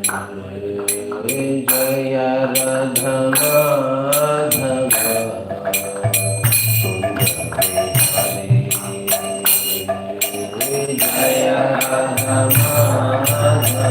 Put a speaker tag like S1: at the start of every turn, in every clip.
S1: जय राधा माधव जय राधा माधव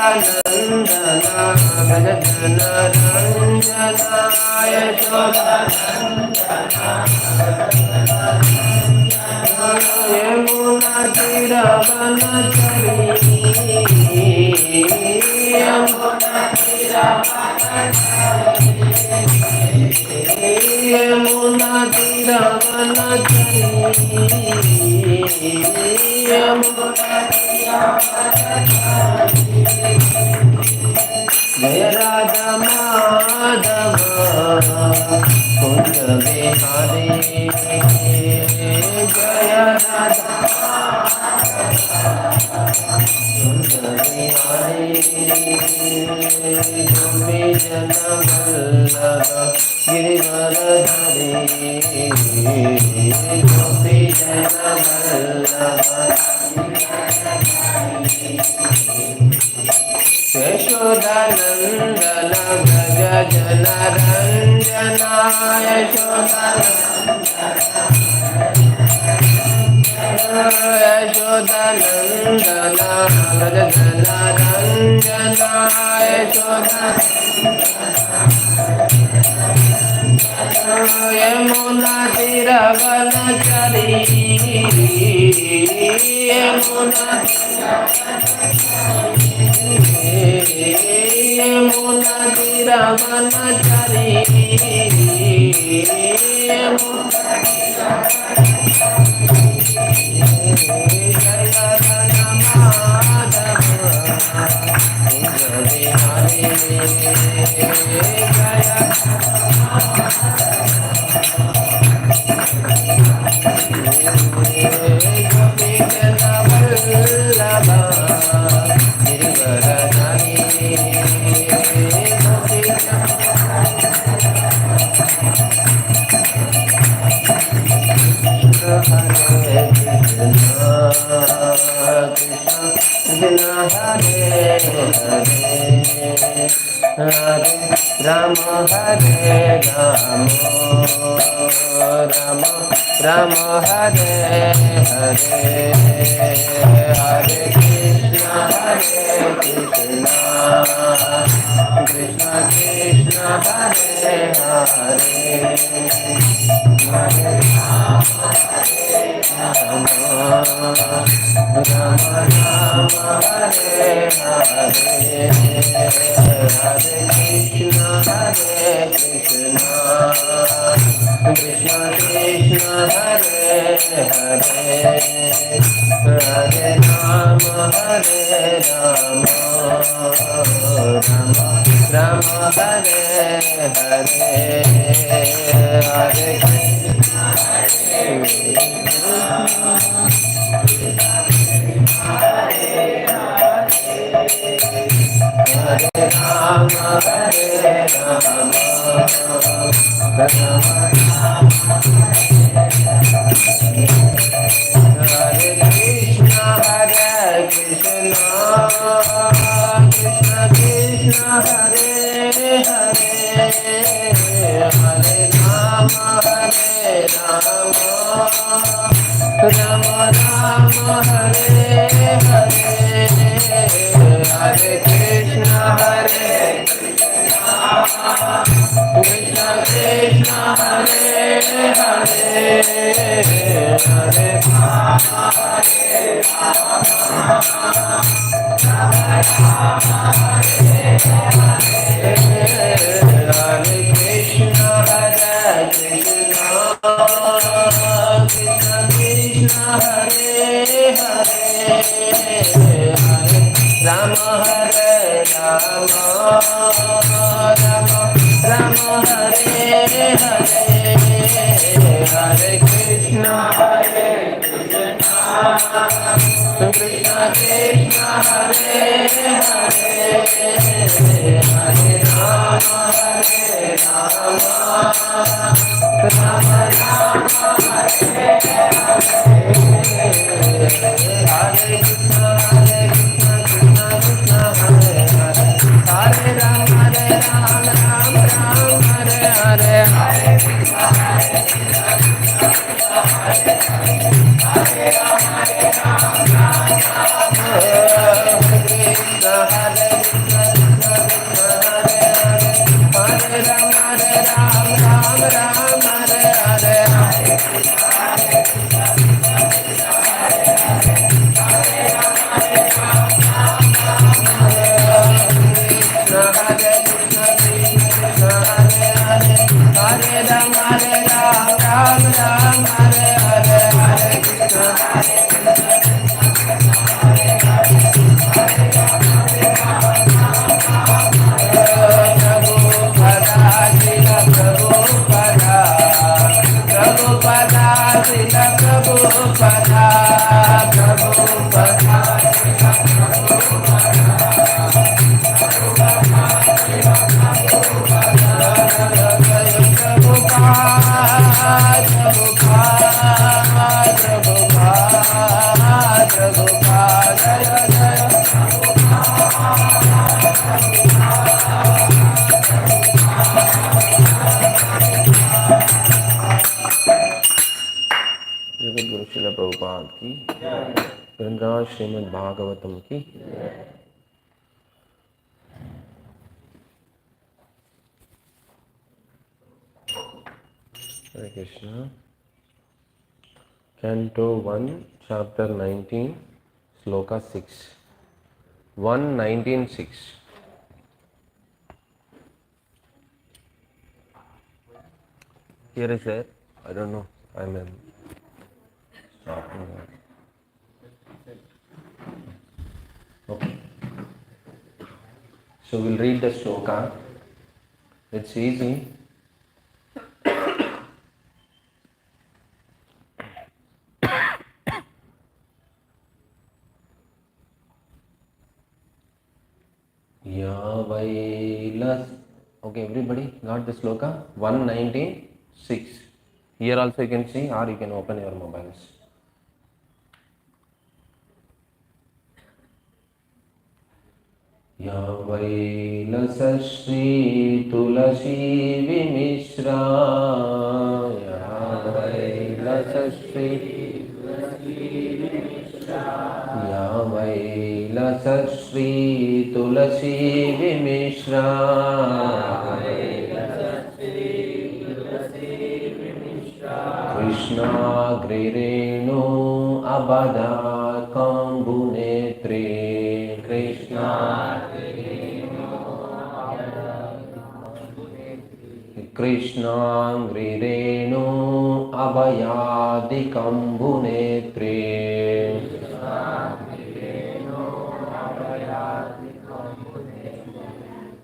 S1: यशोदानन्दना व्रज जनरञ्जना यशोदानन्दना व्रज जनरञ्जना यमुना तीरवनचरी यमुना तीरवनचरी जय राधा माधव कुंज बिहारी जय राधा कुंज बिहारी गोपी जन वल्लभ गिरिवरधरी गोपी जन वल्लभ यशोदानन्दन व्रज जनरञ्जना यशोदानन्दन व्रज जनरञ्जना यमुना तीरवनचरी यमुना तीरवनचरी जय राधा माधव कुंज बिहारी जय गोपी जन वल्लभ गिरिवरधरी गोपी हरे कृष्ण हरे हरे राम हरे राम राम राम हरे हरे हरे कृष्ण कृष्ण कृष्ण हरे हरे हरे राम राम राम हरे हरे हरे कृष्ण कृष्ण कृष्ण हरे हरे हरे राम राम राम हरे हरे हरे हरे राम हरे Krishna Krishna Krishna Hare Hare Hare Ram Ram Ram Hare Hare Hare Krishna Krishna Krishna Hare Hare Hare Rama Hare Hare Krishna Krishna Krishna Hare Hare Hare Rama Hare Rama Rama Rama Hare Hare Hare Krishna Krishna Krishna Hare Hare Hare Rama Rama Rama Hare Hare Krishna Krishna Krishna Hare Hare Hare Rama Rama Hare Hare Hare Krishna गुरु श्रील प्रभुपाद की वृंदावन श्रीमद् भागवतम की Hare Krishna. Canto 1, Chapter 19, Sloka 6. 1:19:6. Here is there. I don't know. I'm in. Okay. So we'll read the sloka. It's easy. Okay, everybody got the sloka? 1:19:6. Here also you can see, or you can open your mobiles. Ya Vailasashri Tulasi Vimishra. Ya Vailasashri Ya Vailasashri Tulasi Vimishra. Krishna Grirenu Abada Kambunetre. Krishna Krishna Grirenu Abhayadi Kambunetre.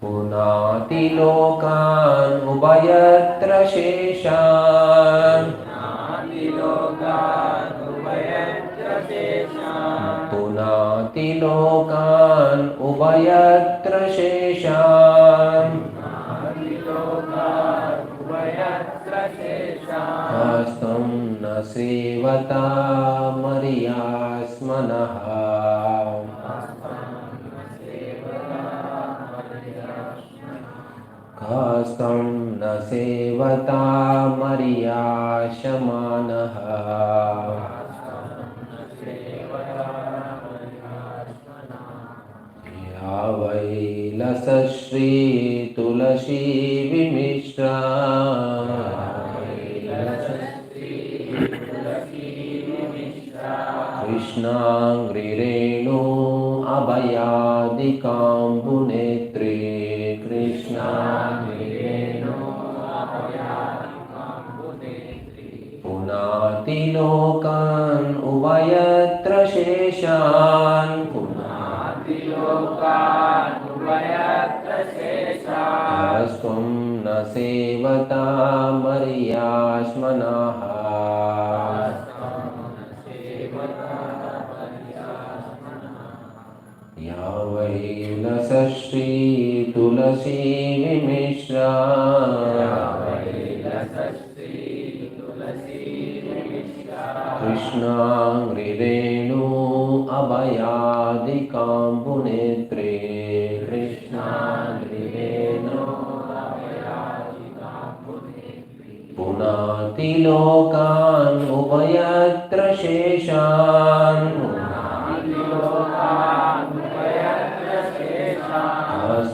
S1: Punati Lokan Ubayatra Sheshan. Punati Lokan Ubayatra Sheshan. Astam Nasivata Mariyasmanaha. Kastam Nasivata Mariyashamanaha. Ya Vailasashri Tulasi Vimishra. कृष्णाङ्घ्रिरेणु अभयादिकाम्बुनेत्रे कृष्णाङ्घ्रिरेणु पुनातिलोकान् उभयत्र शेषान् स्वं न सेवता मर्यास्मनः या वै लसश्री तुलसी विमिश्रा कृष्णाङ्घ्रिरेणु अभयादिकाम्बुनेत्रे कृष्णाङ्घ्रिरेणु पुनातिलोकान् उभयत्र शेषान्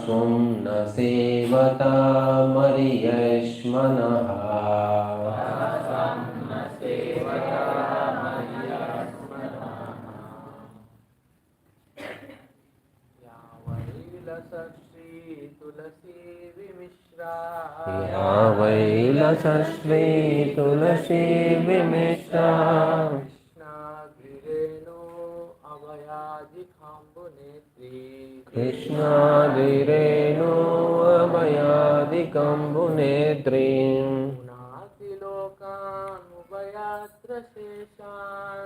S1: स्वं न सेवता मर्यश्मनः या वै लसश्री तुलसी विमिश्रा कृष्णादिरेणु अभयादिकम्बुनेत्री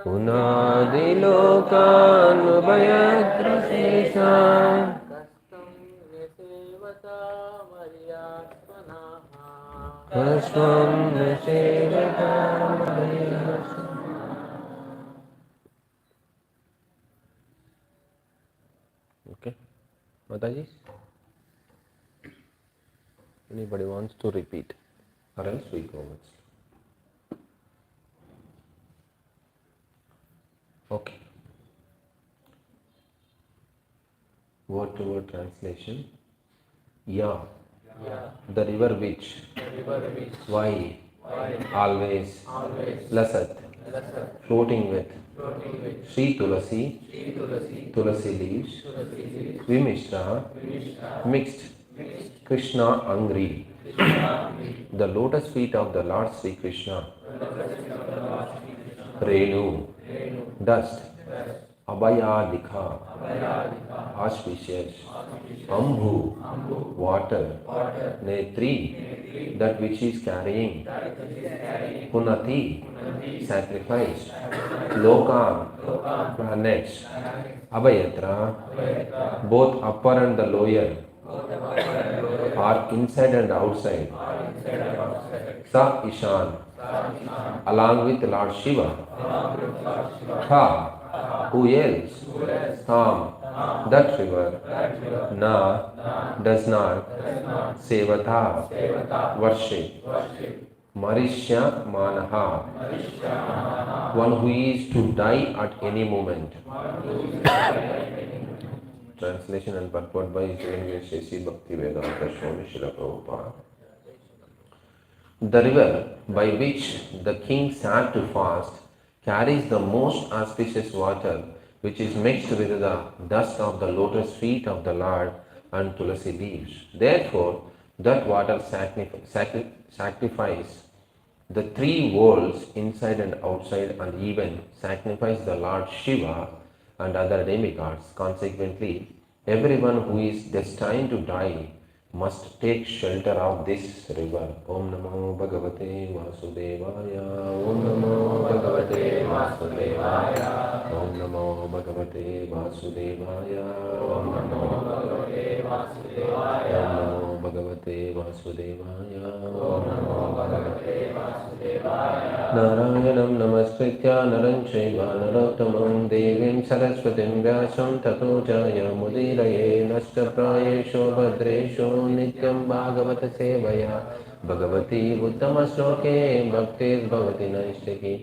S1: पुनादिलोकानुभयत्र शेषान् स्वं न Sevata Okay, Mataji? Anybody wants to repeat? Or else we go on. Okay. Word to word translation. Yeah. The river which. Why. Always. Lasat. Floating with. Sri Tulasi. Tulasi leaves. Vimishra. Mixed. Krishna Angri. The lotus feet of the Lord Sri Krishna. Renu. Dust. Abhayadika. Auspicious. Ambhu. Water. Netri. That which is carrying. Punati. Sacrifice. Lokan. Planets. Abhayatra. Both upper and the lower are inside and outside. Sa Ishan. Along with Lord Shiva. Kha. Who else? Tham. That river. Na. Does not. Sevata. Worship. Marishya Manaha. One who is to die at any moment. Translation and purport by His Divine Grace Bhakti Vedanta Swami Srila Prabhupada. The river by which the king sat to fast carries the most auspicious water, which is mixed with the dust of the lotus feet of the Lord and tulasi leaves. Therefore, that water sacrifice the three worlds inside and outside, and even sacrifice the Lord Shiva and other demigods. Consequently, everyone who is destined to die must take shelter of this river. Om Namo Bhagavate Vasudevaya. Om Namo Bhagavate Vasudevaya. Om Namo Bhagavate Vasudevaya. Om Namo Bhagavate Vasudevaya. Om Namo Bhagavate Vasudevaya. Om Namo Bhagavate Vasudevaya. Narayanam Namaskritya Naram Chaiva Narottamam Devim Saraswatim Vyasam Tato Jaya Mudiraye Nashta Prayesho Bhadresho Nityam Bhagavata Sevaya Bhagavati Uttama Shloke Bhaktir Bhavati Naishtaki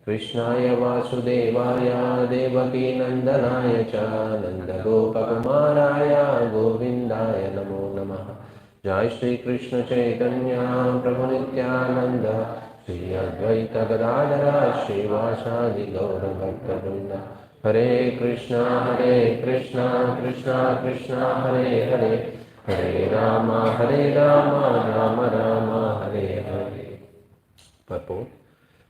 S1: Krishnaya Vasudevaya Devaki Nandanaya Cha Nanda Gopakumaraya Govindaya Namo Namaha. Jai Shri Krishna Chaitanya Prabhu Nityananda Shri Advaita Gadadara Shivasadi Gaura Bhakta Hare Krishna Krishna Krishna Hare Hare Hare Rama Rama Rama Hare Hare. Purport.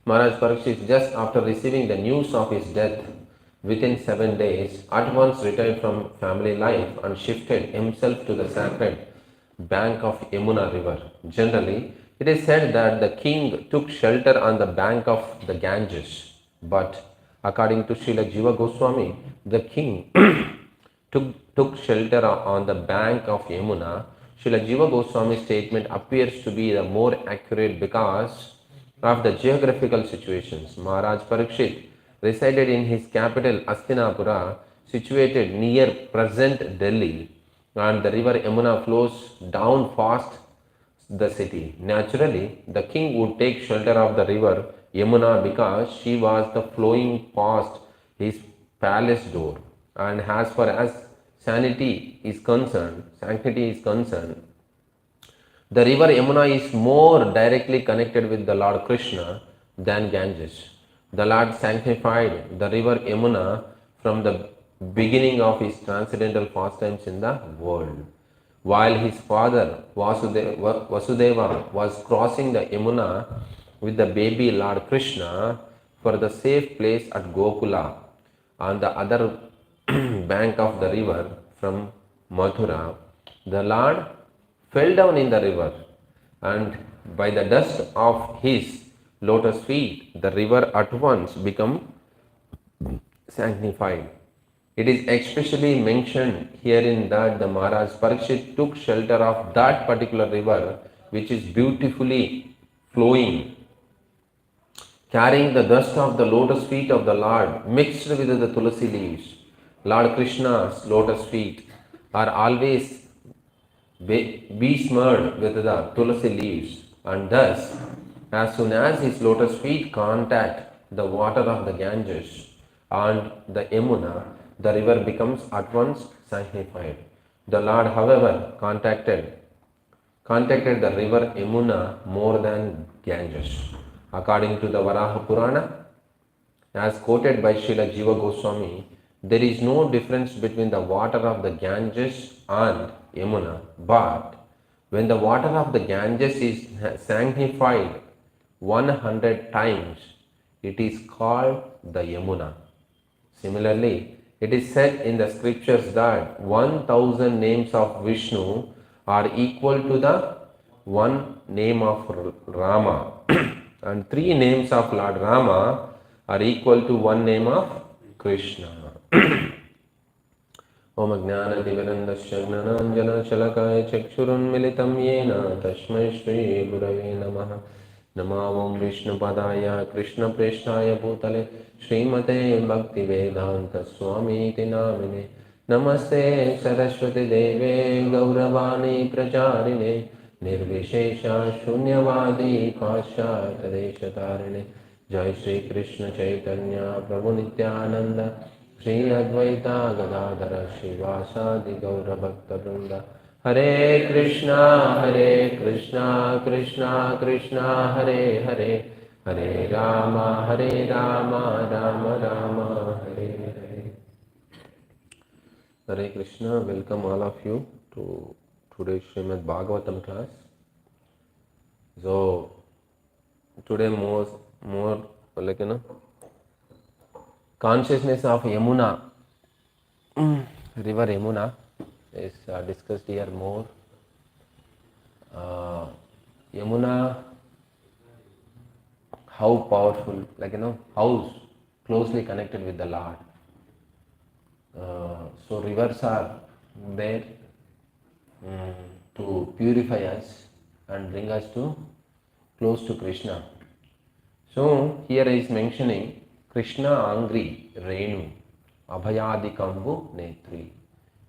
S1: Maharaj Parikshit, just after receiving the news of his death within 7 days, at once retired from family life and shifted himself to the sacred bank of Yamuna river. Generally, it is said that the king took shelter on the bank of the Ganges, but according to Srila Jiva Goswami, the king took shelter on the bank of Yamuna. Srila Jiva Goswami's statement appears to be the more accurate because of the geographical situations. Maharaj Parikshit resided in his capital Astinapura, situated near present Delhi, and the river Yamuna flows down fast the city. Naturally, the king would take shelter of the river Yamuna because she was the flowing past his palace door. And as far as sanctity is concerned, the river Yamuna is more directly connected with the Lord Krishna than Ganges. The Lord sanctified the river Yamuna from the beginning of his transcendental pastimes in the world. While his father Vasudeva was crossing the Yamuna with the baby Lord Krishna for the safe place at Gokula on the other bank of the river from Mathura, the Lord fell down in the river, and by the dust of his lotus feet, the river at once became sanctified. It is especially mentioned herein that the Maharaj Parikshit took shelter of that particular river, which is beautifully flowing, carrying the dust of the lotus feet of the Lord mixed with the tulasi leaves. Lord Krishna's lotus feet are always besmeared with the tulasi leaves, and thus, as soon as his lotus feet contact the water of the Ganges and the Yamuna, the river becomes at once sanctified. The Lord, however, contacted the river Yamuna more than Ganges. According to the Varaha Purana, as quoted by Srila Jiva Goswami, there is no difference between the water of the Ganges and Yamuna, but when the water of the Ganges is sanctified 100 times, it is called the Yamuna. Similarly, it is said in the scriptures that 1000 names of Vishnu are equal to the one name of Rama, and 3 names of Lord Rama are equal to one name of Krishna. Om Ajnanatimirandasya Gnananjana Shalakaya Chakshurunmilitam Yena Tasmai Shri Gurave Namaha Namo Vishnu Padaya Krishna Preshtaya Bhutale Srimate Bhakti Vedanta Swami Namine Namaste Saraswati Deve Gauravani Pracharine Nirvishesha Shunyavadi Paschat Deshatarine Jai Shri Krishna Chaitanya Prabhu Nityananda Shri Advaita Gadadara Shivasadi Gaura Bhakta Vrinda Hare Krishna Krishna Krishna Hare Hare Hare Rama Rama Rama Hare Hare. Hare Krishna, welcome all of you to today's Srimad Bhagavatam class. So today more like consciousness of Yamuna, river Yamuna is discussed here more. Yamuna, how powerful, how closely connected with the Lord. So rivers are there to purify us and bring us to close to Krishna. So here is mentioning Krishna Angri Renu Abhayadi Kambu Netri.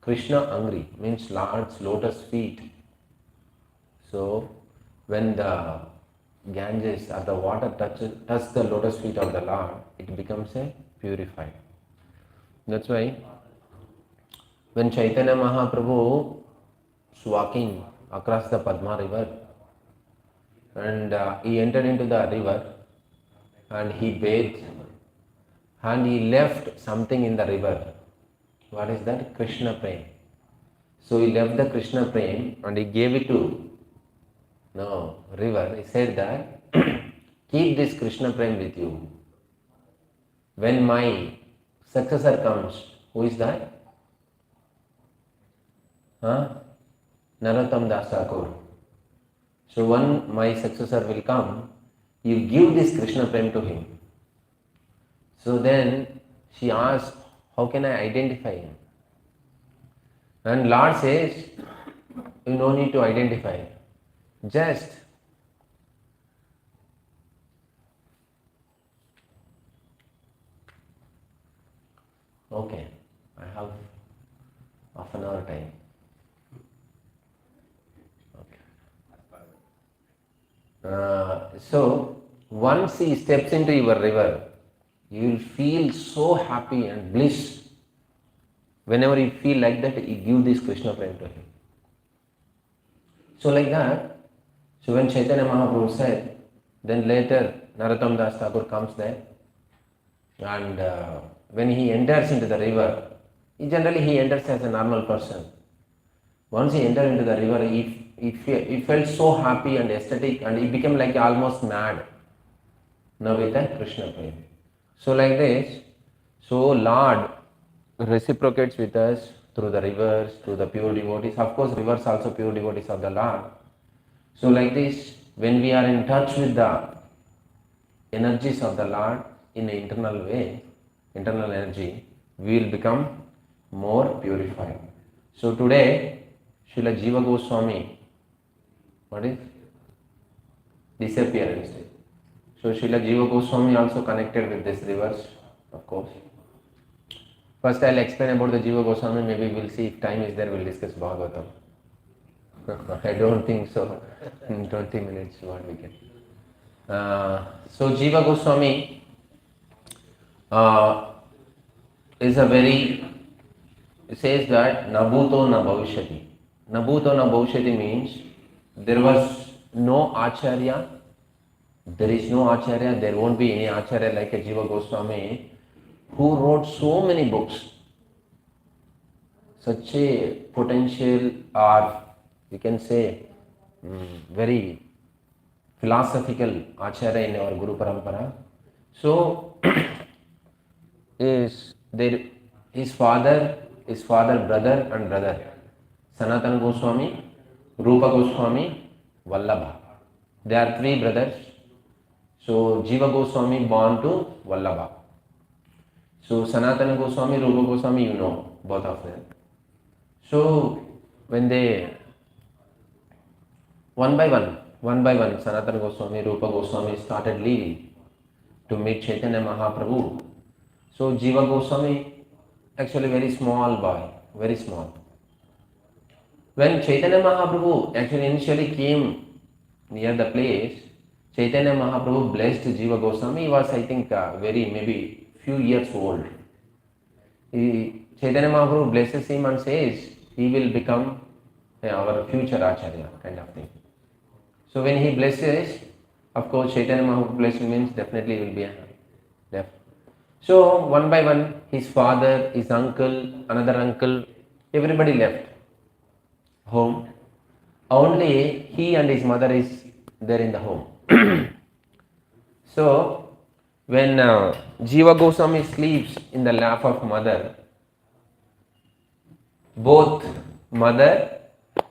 S1: Krishna Angri means Lord's lotus feet. So when the Ganges or the water touch the lotus feet of the Lord, it becomes a purified. That's why when Chaitanya Mahaprabhu was walking across the Padma river, and he entered into the river and he bathed and he left something in the river. What is that? Krishna Prem. So he left the Krishna Prem and he gave it to river. He said that keep this Krishna Prem with you. When my successor comes, who is that? Venimadhav Dasa ISKCON. So when my successor will come, you give this Krishna Prem to him. So then she asked, how can I identify him? And Lord says, you no need to identify him. Just okay, I have half an hour time. So once he steps into your river, you will feel so happy and bliss. Whenever you feel like that, you give this Krishna Prem to him. So like that, so when Chaitanya Mahaprabhu said, then later Narottam Das Thakur comes there, and when he enters into the river, he enters as a normal person. Once he entered into the river, he felt so happy and ecstatic, and he became like almost mad. Now with the Krishna Prem. So like this, so Lord reciprocates with us through the rivers, through the pure devotees. Of course, rivers also pure devotees of the Lord. So like this, when we are in touch with the energies of the Lord in an internal way, internal energy, we will become more purified. So today, Srila Jiva Goswami, what is? Disappearance. So Srila Jiva Goswami also connected with these rivers, of course. First I'll explain about the Jiva Goswami, maybe we'll see if time is there, we'll discuss Bhagavatam. I don't think so, in 20 minutes what we can. So Jiva Goswami is a very, it says that Nabhuto na bhavishyati. Nabhuto na bhavishyati means there was no Acharya, there is no Acharya, there won't be any Acharya like a Jiva Goswami who wrote so many books, such a potential, or you can say very philosophical Acharya in our Guru Parampara. So is there his father, brother and brother, Sanatana Goswami, Rupa Goswami, Vallabha. They are three brothers. So Jiva Goswami born to Vallabha. So Sanatana Goswami, Rupa Goswami, you know, both of them. So when they, one by one, Sanatana Goswami, Rupa Goswami started leaving to meet Chaitanya Mahaprabhu. So Jiva Goswami, actually very small boy, very small. When Chaitanya Mahaprabhu actually initially came near the place, Chaitanya Mahaprabhu blessed Jiva Goswami. He was, I think, very maybe few years old. Chaitanya Mahaprabhu blesses him and says he will become our future Acharya, kind of thing. So when he blesses, of course, Chaitanya Mahaprabhu blessing means definitely he will be left. So one by one, his father, his uncle, another uncle, everybody left home. Only he and his mother is there in the home. So when Jiva Goswami sleeps in the lap of mother, both mother,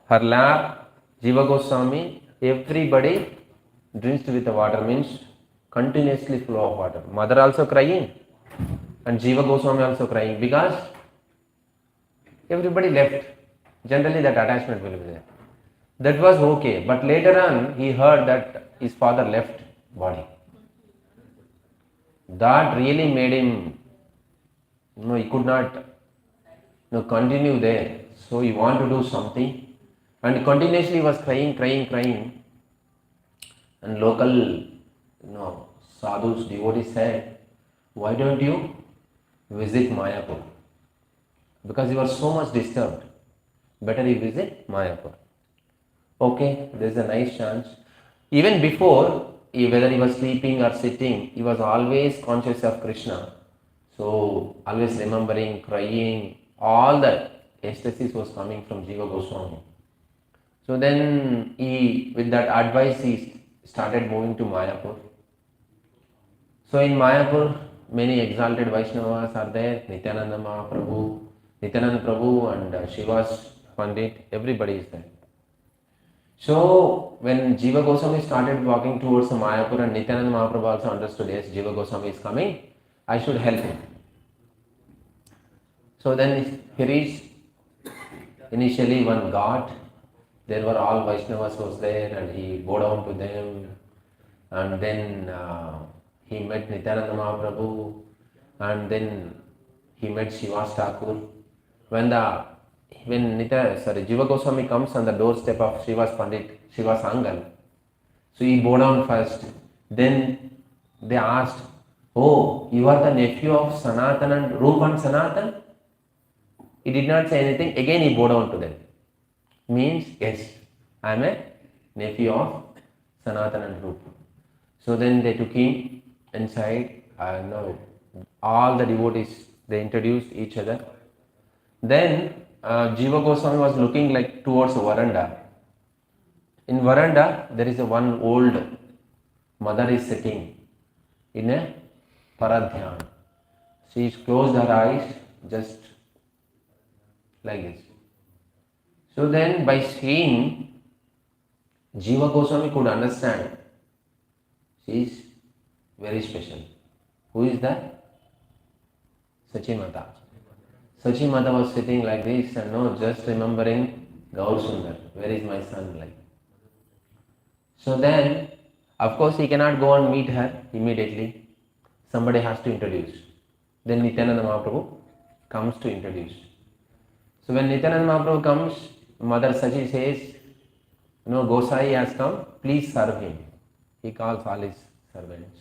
S1: her lap, Jiva Goswami, everybody drenched with the water, means continuously flow of water. Mother also crying and Jiva Goswami also crying because everybody left. Generally that attachment will be there. That was okay, but later on he heard that his father left body. That really made him, he could not continue there. So he wanted to do something and continuously was crying. And local, sadhus, devotees said, why don't you visit Mayapur? Because you are so much disturbed. Better you visit Mayapur. Okay, there is a nice chance. Even before, whether he was sleeping or sitting, he was always conscious of Krishna. So, always remembering, crying, all that ecstasis was coming from Jiva Goswami. So then he, with that advice, he started moving to Mayapur. So in Mayapur, many exalted Vaishnavas are there. Nityananda Mahaprabhu, Nityananda Prabhu and Shivas Pandit, everybody is there. So when Jiva Goswami started walking towards the Mayapur and Nityananda Mahaprabhu also understood, yes, Jiva Goswami is coming, I should help him. So then he reached initially one ghat. There were all Vaishnavas was there and he bowed down to them. And then he met Nityananda Mahaprabhu and then he met Shivas Thakur. When Jiva Goswami comes on the doorstep of Shivas Pandit, Shivas Angal, so he bowed down first. Then they asked, "Oh, you are the nephew of Sanatan and Rup and Sanatan?" He did not say anything. Again he bowed down to them. Means, yes, I am a nephew of Sanatan and Rup. So then they took him inside. Now all the devotees, they introduced each other. Then Jiva Goswami was looking like towards the veranda. In veranda, there is a one old mother is sitting in a paradhyan. She closed her eyes just like this. So then by seeing, Jiva Goswami could understand she is very special. Who is that? Sachi Mata. Sachi Mata was sitting like this and no, just remembering Gaur Sundar. Where is my son? Like. So then, of course, he cannot go and meet her immediately. Somebody has to introduce. Then Nityananda Mahaprabhu comes to introduce. So when Nityananda Mahaprabhu comes, Mother Sachi says, "No, Gosai has come, please serve him." He calls all his servants.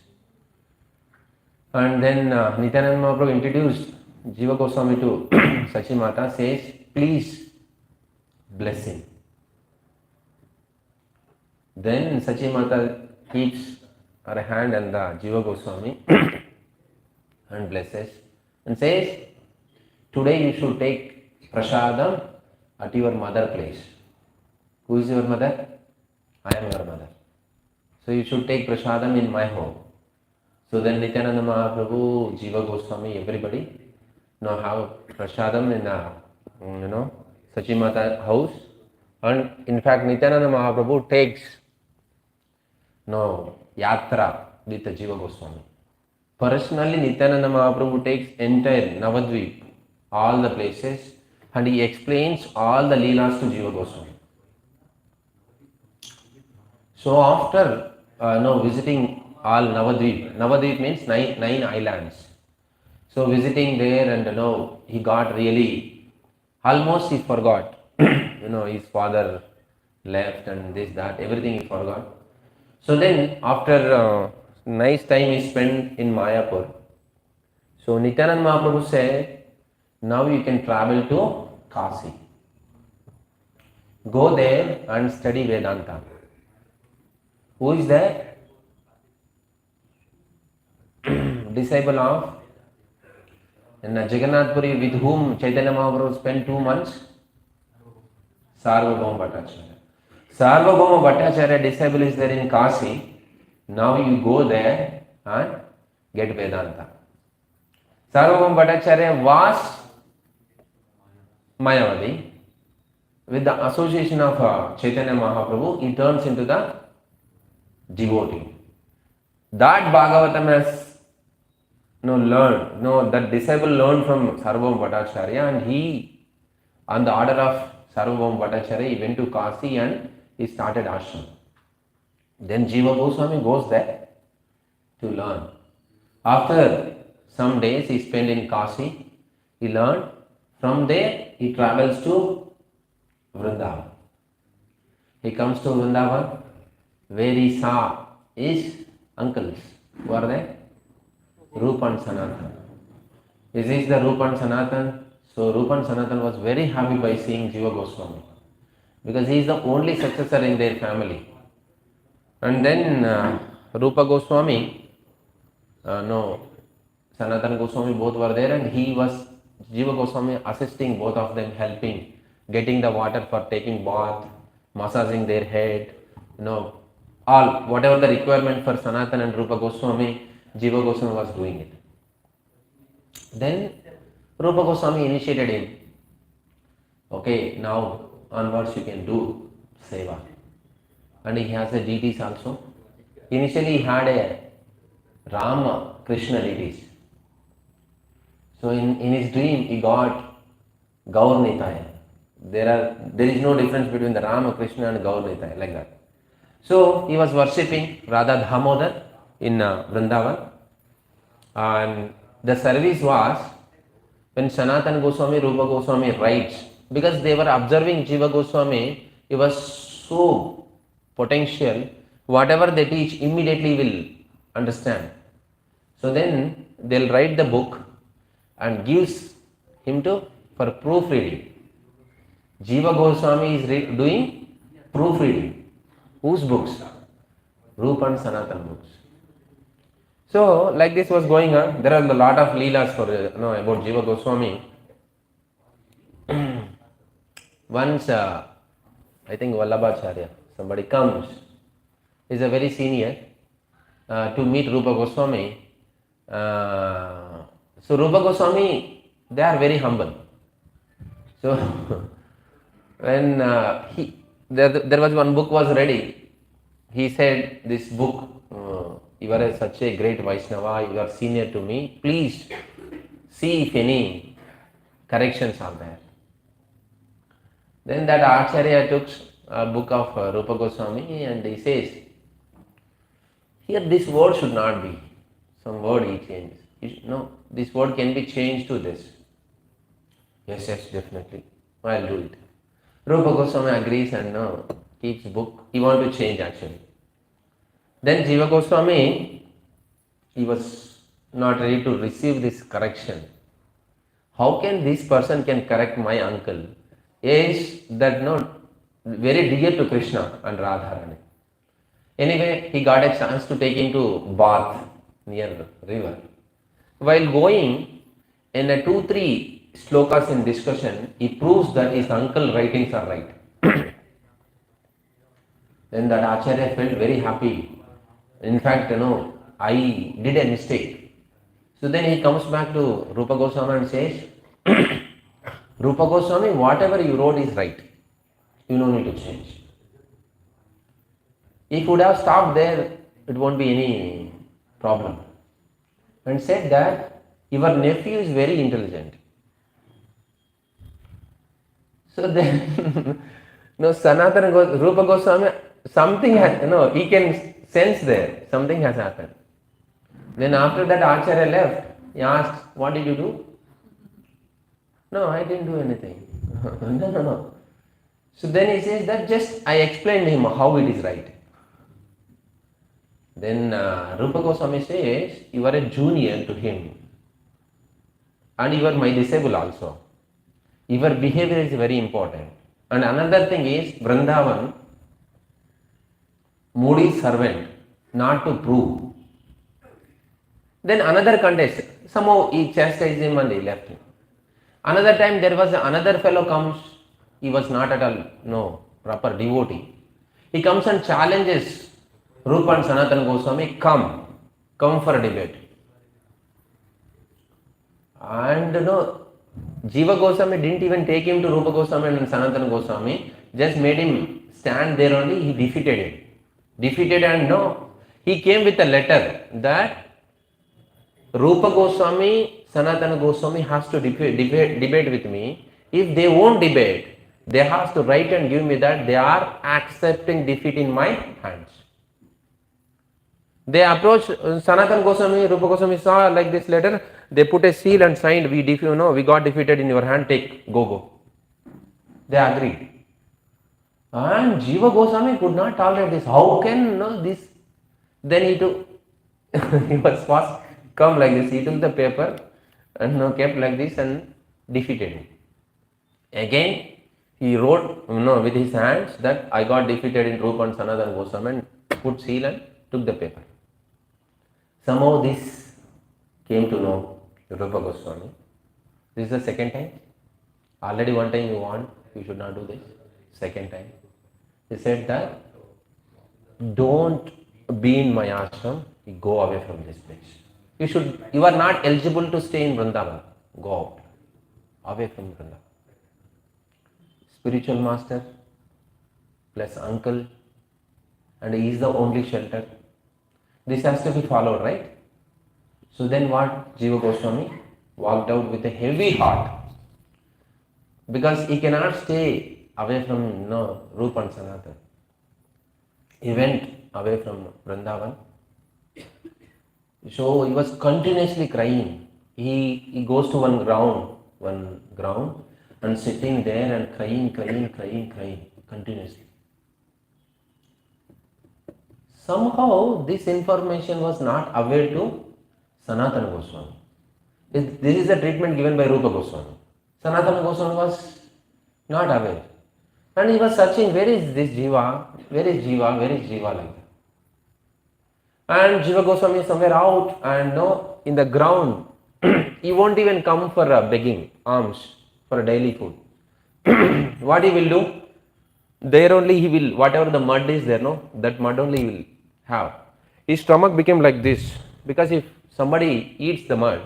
S1: And then Nityananda Mahaprabhu introduced Jiva Goswami to Sachi Mata, says, "Please bless him." Then Sachi Mata keeps her hand on the Jiva Goswami and blesses and says, "Today you should take prasadam at your mother place." Who is your mother? I am your mother. So you should take prasadam in my home. So then Nityananda Mahaprabhu, Jiva Goswami, everybody now have prasadam in Sachi Mata house. And in fact Nityananda Mahaprabhu takes yatra with Jiva Goswami. Personally Nityananda Mahaprabhu takes entire Navadvip, all the places, and he explains all the leelas to Jiva Goswami. So after visiting all Navadvip means nine islands. So visiting there and he got really, almost he forgot, his father left and this, that, everything he forgot. So then after nice time he spent in Mayapur. So Nityananda Mahaprabhu said, "Now you can travel to Kasi. Go there and study Vedanta." Who is there? Disciple of in Jagannath Puri, with whom Chaitanya Mahaprabhu spent 2 months? Sarvabhauma Bhattacharya. Sarvabhauma Bhattacharya disciple is there in Kasi. Now you go there and get Vedanta. Sarvabhauma Bhattacharya was Mayavadi. With the association of Chaitanya Mahaprabhu, he turns into the devotee. That Bhagavatam has that disciple learned from Sarvabhauma Bhattacharya, and he, on the order of Sarvabhauma Bhattacharya, he went to Kasi and he started ashram. Then Jiva Goswami goes there to learn. After some days he spent in Kasi, he learned. From there he travels to Vrindavan. He comes to Vrindavan, where he saw his uncles. Who are they? Rupa and Sanatan. This is the Rupa and Sanatan. So Rupa and Sanatan was very happy by seeing Jiva Goswami, because he is the only successor in their family. And then Rupa Goswami, no, Sanatana Goswami, both were there, and he was Jiva Goswami assisting both of them, helping, getting the water for taking bath, massaging their head, all whatever the requirement for Sanatana and Rupa Goswami, Jiva Goswami was doing it. Then Rupa Goswami initiated him. Okay, now onwards you can do seva. And he has a deities also. Initially he had a Rama Krishna deities. So in his dream he got Gaur Nitaya. There is no difference between the Rama Krishna and Gaur Nitaya, like that. So he was worshipping Radha Damodar in Vrindavan, and the service was when Sanatana Goswami, Rupa Goswami writes, because they were observing Jiva Goswami, he was so potential, whatever they teach immediately will understand. So then they'll write the book and gives him for proofreading. Jiva Goswami is doing proofreading. Whose books? Rupa and Sanatana books. So like this was going on. There are a lot of leelas for about Jiva Goswami. Once I think Vallabhacharya, somebody comes, is a very senior, to meet Rupa Goswami. So Rupa Goswami, they are very humble. So when there was one book was ready, he said, this book, you are such a great Vaishnava, you are senior to me, please see if any corrections are there. Then that Acharya took a book of Rupa Goswami and he says, here this word should not be, some word he changes. No, this word can be changed to this. Yes, definitely, I'll do it. Rupa Goswami agrees and keeps book. He wants to change actually. Then Jiva Goswami, he was not ready to receive this correction. How can this person can correct my uncle? Is that not very dear to Krishna and Radharani? Anyway, he got a chance to take him to bath near river. While going, in a 2-3 slokas in discussion, he proves that his uncle's writings are right. Then that Acharya felt very happy. In fact, I did a mistake. So then he comes back to Rupa Goswami and says, Rupa Goswami, whatever you wrote is right. You don't need to change. If you would have stopped there, it won't be any problem. And said that your nephew is very intelligent. So then, Sanatana Rupa Goswami, something has, he can sense there, something has happened. Then after that Acharya left, he asked, what did you do? No, I didn't do anything. No. So then he says that just I explained him how it is right. Then Rupa Goswami says, you are a junior to him and you are my disciple also. Your behavior is very important. And another thing is, Vrindavan, Modi's servant, not to prove. Then another contest, somehow he chastised him and he left him. Another time there was another fellow comes, he was not at all, proper devotee. He comes and challenges Rupa and Sanatana Goswami, come for a debate. And Jiva Goswami didn't even take him to Rupa Goswami and Sanatana Goswami, just made him stand there only, he defeated him. And he came with a letter that Rupa Goswami, Sanatana Goswami has to debate with me. If they won't debate, they have to write and give me that they are accepting defeat in my hands. They approached Sanatana Goswami, Rupa Goswami saw like this letter, they put a seal and signed, we got defeated in your hand, take, go. They agreed. And Jiva Goswami could not tolerate this. How can this? Then he took, he was fast, come like this, he took the paper and kept like this and defeated him. Again, he wrote with his hands that I got defeated in Rupa and Sanatana Goswami and put seal and took the paper. Somehow this came to know Rupa Goswami. This is the second time. Already one time you warned, you should not do this. Second time. He said that, don't be in my ashram, go away from this place. You are not eligible to stay in Vrindavan. Go out. Away from Vrindavan. Spiritual master plus uncle, and he is the only shelter. This has to be followed, right? So then what? Jiva Goswami walked out with a heavy heart, because he cannot stay away from Rupa and Sanatana. He went away from Vrindavan. So he was continuously crying. He goes to one ground and sitting there and crying continuously. Somehow this information was not aware to Sanatana Goswami. This is the treatment given by Rupa Goswami. Sanatana Goswami was not aware. And he was searching, where is this Jiva? Where is Jiva? Where is Jiva? Like that. And Jiva Goswami is somewhere out and in the ground. He won't even come for begging alms for a daily food. What he will do? There only he will, whatever the mud is there, that mud only he will have. His stomach became like this, because if somebody eats the mud,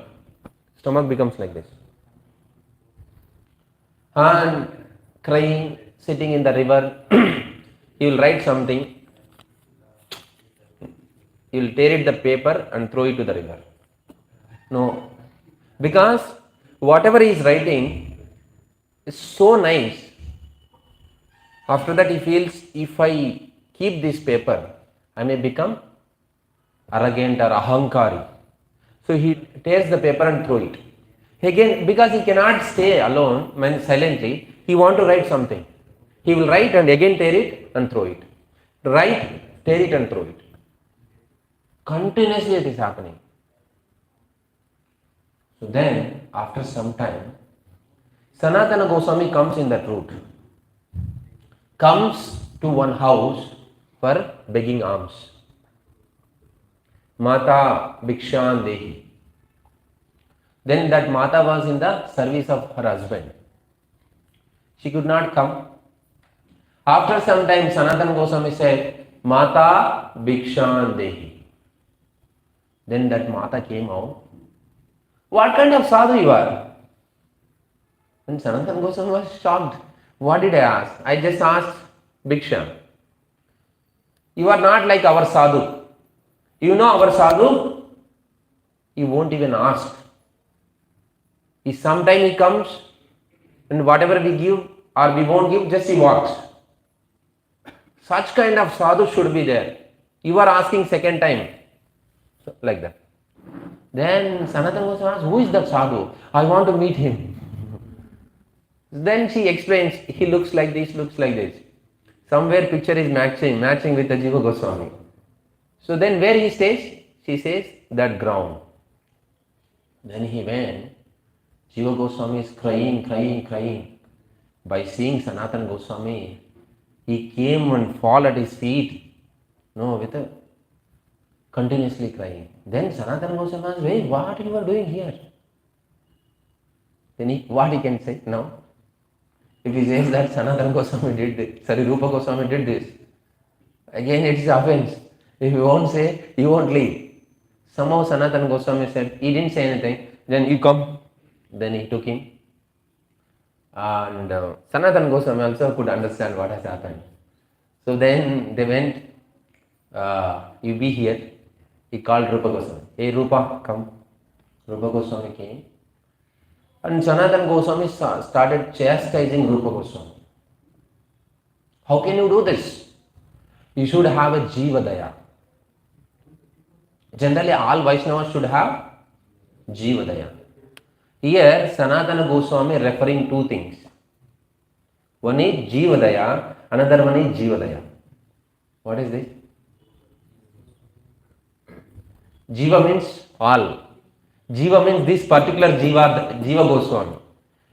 S1: stomach becomes like this. And crying, sitting in the river, he will write something. He will tear it the paper and throw it to the river. No, because whatever he is writing is so nice. After that he feels, if I keep this paper, I may become arrogant or ahankari. So he tears the paper and throw it. Again, because he cannot stay alone, silently, he wants to write something. He will write and again tear it and throw it. Write, tear it and throw it. Continuously it is happening. So then, after some time, Sanatana Goswami comes in that route. Comes to one house for begging alms. Mata Bhikshan Dehi. Then that Mata was in the service of her husband. She could not come. After some time, Sanatana Goswami said, Mata Bhikshan Dehi. Then that Mata came out. What kind of sadhu you are? And Sanatana Goswami was shocked. What did I ask? I just asked Bhiksha. You are not like our sadhu. You know our sadhu? He won't even ask. Sometime he comes and whatever we give or we won't give, just he walks. Such kind of sadhu should be there. You are asking second time. So, like that. Then Sanatana Goswami asks, who is that sadhu? I want to meet him. Then she explains, he looks like this, looks like this. Somewhere picture is matching with the Jiva Goswami. So then where he stays? She says, that ground. Then he went. Jiva Goswami is crying. By seeing Sanatana Goswami, he came and fall at his feet. Continuously crying. Then Sanatana Goswami asked, wait, what you are doing here? Then what he can say now? If he says that Sanatana Goswami did this, Rupa Goswami did this, again it is offense. If you won't say, you won't leave. Somehow Sanatana Goswami said, he didn't say anything, then you come. Then he took him. And Sanatana Goswami also could understand what has happened. So then they went, you be here. He called Rupa Goswami. Hey Rupa, come. Rupa Goswami came. And Sanatana Goswami started chastising Rupa Goswami. How can you do this? You should have a Jiva Daya. Generally, all Vaishnavas should have Jiva Daya. Here, Sanatana Goswami referring two things. One is Jiva Daya, another one is Jiva Daya. What is this? Jiva means all. Jiva means this particular Jiva Goswami.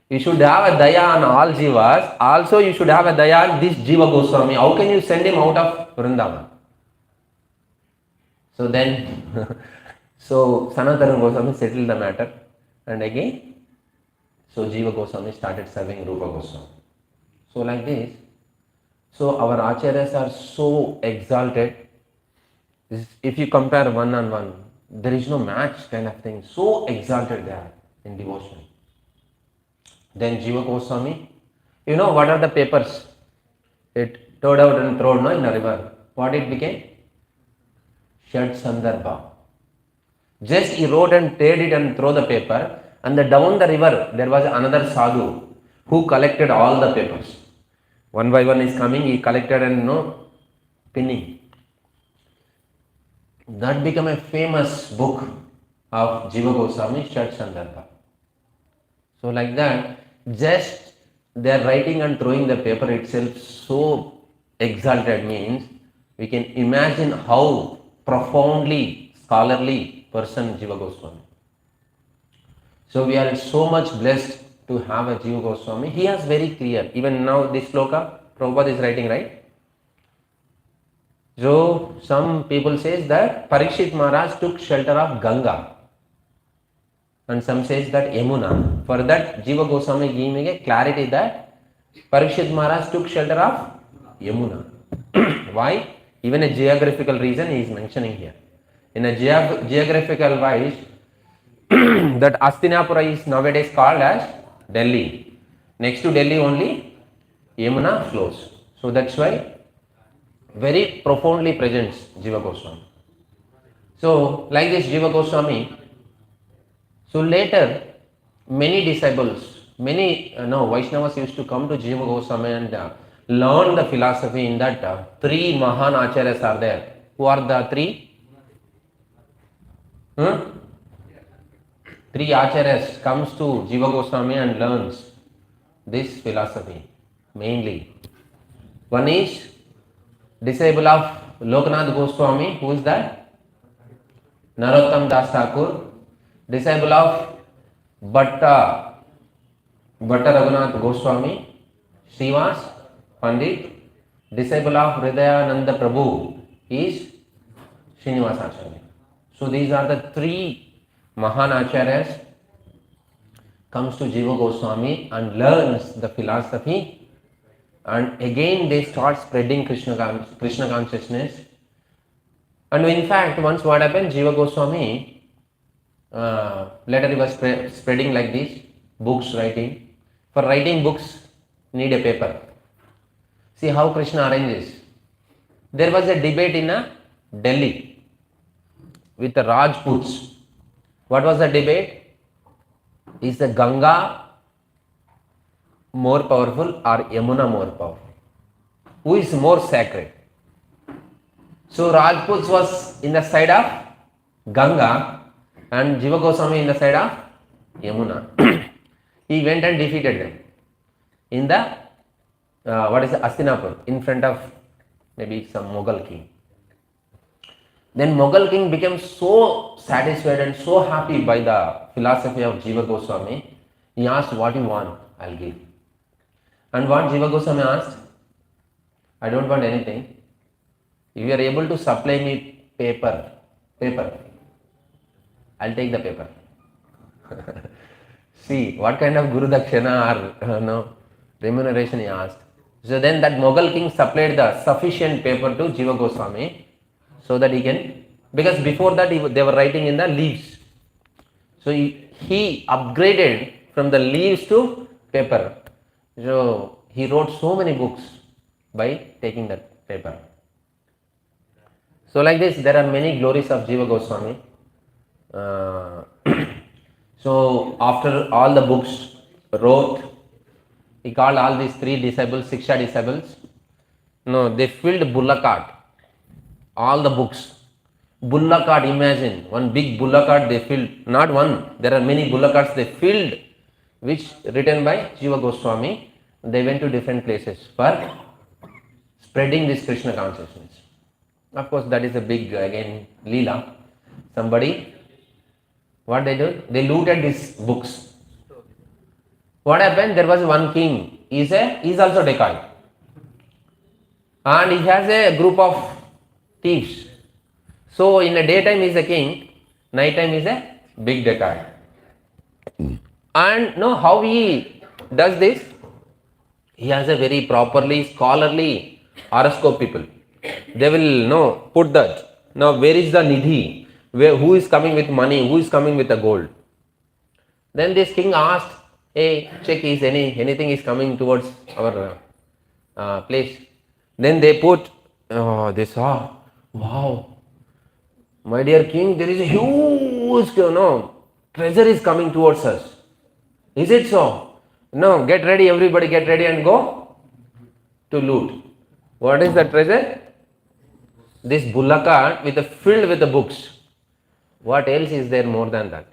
S1: You should have a Daya on all Jivas. Also, you should have a Daya on this Jiva Goswami. How can you send him out of Vrindavan? So then, so Sanatana Goswami settled the matter, and again, so Jiva Goswami started serving Rupa Goswami. So like this, so our acharyas are so exalted. If you compare one on one, there is no match kind of thing. So exalted they are in devotion. Then Jiva Goswami, you know what are the papers? It towed out and thrown in a river. What it became? Shad Sandarbha. Just he wrote and teared it and throw the paper, and down the river there was another sadhu who collected all the papers. One by one is coming, he collected and pinning. That became a famous book of Jiva Goswami, Shad Sandarbha. So like that, just they are writing and throwing the paper itself so exalted means we can imagine how profoundly scholarly person Jiva Goswami. So we are so much blessed to have a Jiva Goswami. He has very clear, even now this sloka Prabhupada is writing, right? So some people says that Parikshit Maharaj took shelter of Ganga, and some says that Yamuna. For that Jiva Goswami giving a clarity that Parikshit Maharaj took shelter of Yamuna. Why? Even a geographical reason he is mentioning here. In a geographical wise, that Astinapura is nowadays called as Delhi. Next to Delhi only Yamuna flows. So that's why very profoundly presents Jiva Goswami. So like this Jiva Goswami, so later many disciples, many Vaishnavas used to come to Jiva Goswami and learn the philosophy in that three Mahan Acharyas are there. Who are the three? Three Acharyas comes to Jiva Goswami and learns this philosophy mainly. One is disciple of Lokanath Goswami. Who is that? Narottam Das Thakur. Disciple of Bhatta Raghunath Goswami, Srivas Pandit. Disciple of Hridayananda Prabhu is Srinivas Acharya. So these are the three Mahan Acharyas comes to Jiva Goswami and learns the philosophy, and again they start spreading Krishna consciousness. And in fact, once what happened, Jiva Goswami later he was spreading like this, books writing. For writing books, need a paper. See how Krishna arranges. There was a debate in Delhi with the Rajputs. What was the debate? Is the Ganga more powerful or Yamuna more powerful? Who is more sacred? So Rajputs was in the side of Ganga and Jiva Goswami in the side of Yamuna. He went and defeated them in the Astinapur, in front of maybe some Mughal king. Then Mughal king became so satisfied and so happy by the philosophy of Jiva Goswami. He asked, what you want, I'll give. And what Jiva Goswami asked? I don't want anything. If you are able to supply me paper, I'll take the paper. See, what kind of Guru Dakshana or remuneration he asked. So then that Mughal king supplied the sufficient paper to Jiva Goswami so that he can, because before that they were writing in the leaves. So he upgraded from the leaves to paper. So he wrote so many books by taking that paper. So like this, there are many glories of Jiva Goswami. So after all the books wrote, he called all these three disciples, Siksha disciples. No, they filled Bulla cart, all the books. Bulla cart, imagine, one big Bulla cart they filled, not one, there are many Bulla carts they filled, which written by Jiva Goswami. They went to different places for spreading this Krishna consciousness. Of course, that is a big, again, Leela. Somebody, what they do? They looted these books. What happened? There was one king. He is also dacoit. And he has a group of thieves. So in the daytime he is a king, nighttime he is a big dacoit. And know how he does this? He has a very properly scholarly horoscope people. They will know put that. Now where is the nidhi? Where who is coming with money? Who is coming with the gold? Then this king asked, "Hey, check is anything is coming towards our place." Then they put. They saw, wow, my dear king, there is a huge treasure is coming towards us. Is it so? No, get ready, everybody, get ready and go to loot. What is the treasure? This bulla cart with filled with the books. What else is there more than that?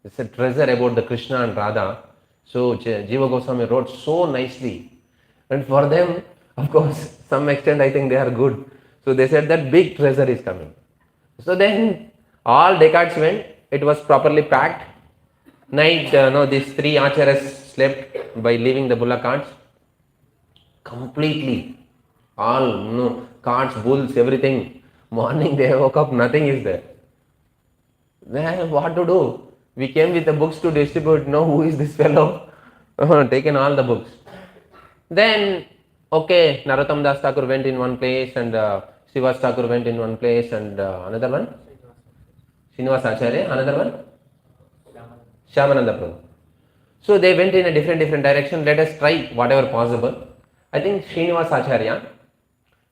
S1: It's a treasure about the Krishna and Radha. So Jiva Goswami wrote so nicely. And for them, of course, some extent I think they are good. So they said that big treasure is coming. So then all decades went. It was properly packed. Night, these three acharyas slept by leaving the bulla carts. Completely. All, carts, bulls, everything. Morning they woke up, nothing is there. Then what to do? We came with the books to distribute. No, who is this fellow? Taken all the books. Then, okay, Narottam Das Thakur went in one place and Srivas Thakur went in one place and another one? Srinivas Acharya, another one? Shyamananda Prabhu. So they went in a different direction. Let us try whatever possible. I think Srinivas Acharya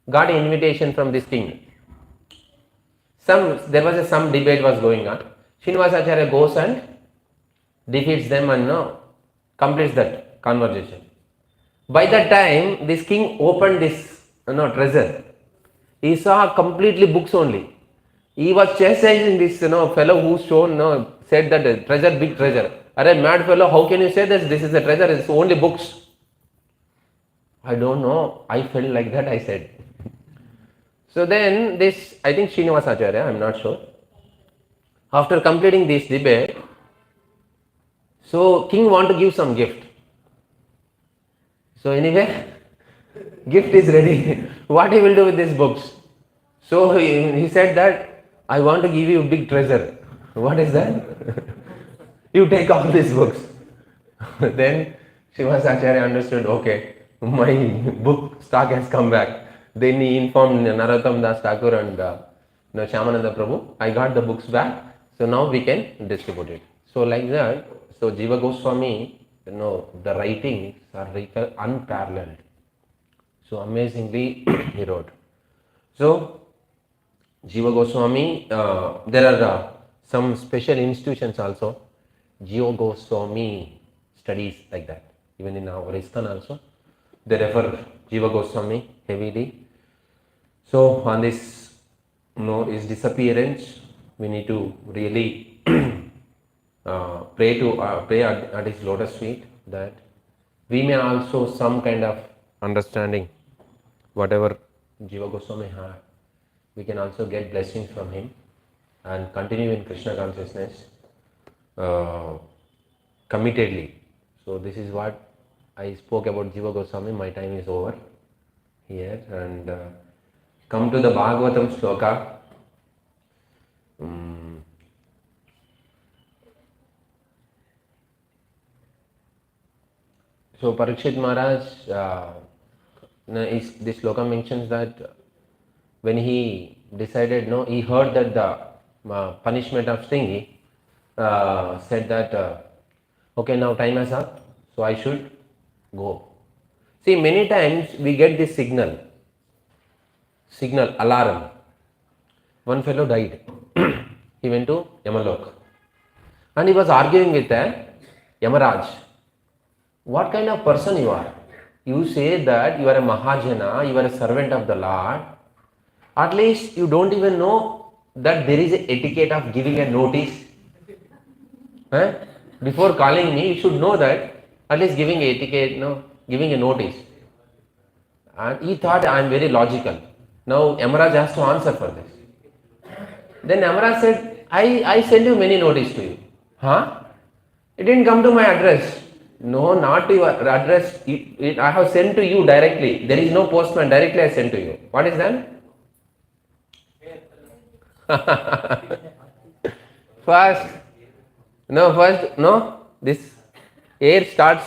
S1: got an invitation from this king. There was some debate was going on. Srinivas Acharya goes and defeats them and completes that conversation. By that time, this king opened this treasure. He saw completely books only. He was chastising this fellow who said that treasure, big treasure. Arey mad fellow, how can you say this? This is a treasure, it's only books. I don't know. I felt like that, I said. So then this, I think Srinivas Acharya, I am not sure. After completing this debate, so king want to give some gift. So anyway, gift is ready. What he will do with these books? So he said that, I want to give you a big treasure. What is that? You take all these books. Then Srinivas Acharya understood, okay, my book stock has come back. Then he informed Narottam Das Thakur and Shyamananda Prabhu, I got the books back, so now we can distribute it. So like that, so Jiva Goswami, the writings are unparalleled. So amazingly he wrote. So Jiva Goswami, there are some special institutions also, Jiva Goswami studies like that. Even in our ISKCON also, they refer Jiva Goswami heavily. So on this, his disappearance, we need to really pray at his lotus feet that we may also some kind of understanding whatever Jiva Goswami had. We can also get blessings from him and continue in Krishna consciousness committedly. So this is what I spoke about Jiva Goswami. My time is over here and come to the Bhagavatam sloka. So Parikshit Maharaj, this sloka mentions that when he decided, he heard that the punishment of Sringi, said that, okay, now time is up, so I should go. See, many times we get this signal, alarm. One fellow died. He went to Yamalok and he was arguing with Yamaraj. What kind of person you are? You say that you are a Mahajana, you are a servant of the Lord. At least you don't even know that there is an etiquette of giving a notice. Before calling me, you should know that at least giving a etiquette, giving a notice. And he thought I am very logical. Now Yamaraj has to answer for this. Then Yamaraj said, I sent you many notice to you. It didn't come to my address. No, not to your address. I have sent to you directly. There is no postman. Directly I sent to you. What is that? First, no, this air starts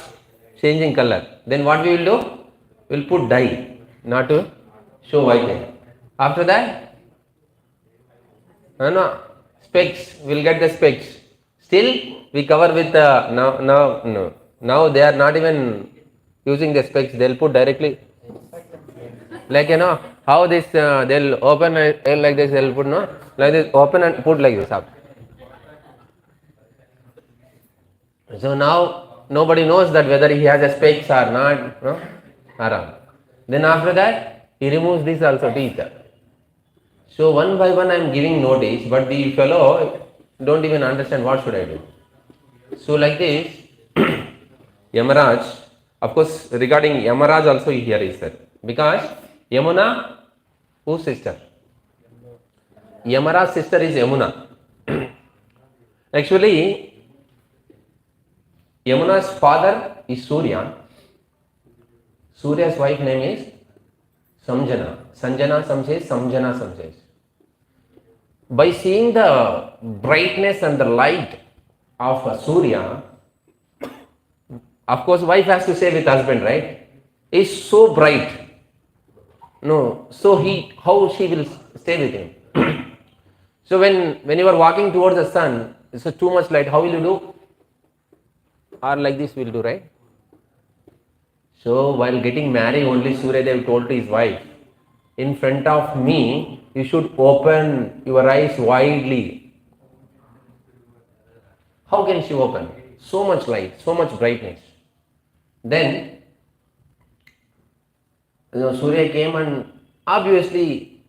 S1: changing color. Then what we will do? We'll put dye, not to show white hair. After that, no, specs. We'll get the specs. Still, we cover with now they are not even using the specs. They'll put directly, like how this they'll open like this. They'll put no like this, open and put like this up. So now nobody knows that whether he has a specs or not. No, around. Then after that, he removes this also teeth. So one by one I am giving notice, but the fellow don't even understand what should I do. So like this, Yamaraj, of course regarding Yamaraj also here is there. Because Yamuna, whose sister? Yamaraj's sister is Yamuna. Actually, Yamuna's father is Surya. Surya's wife name is Samjana. Sanjana some says, Samjana some says. By seeing the brightness and the light of Surya, of course wife has to stay with husband, right? Is so bright. No, so how she will stay with him? So when you are walking towards the sun, it's too much light, how will you do? Or like this will do, right? So while getting married, only Suryadev told to his wife, in front of me, you should open your eyes widely. How can she open? So much light, so much brightness. Then, Surya came and obviously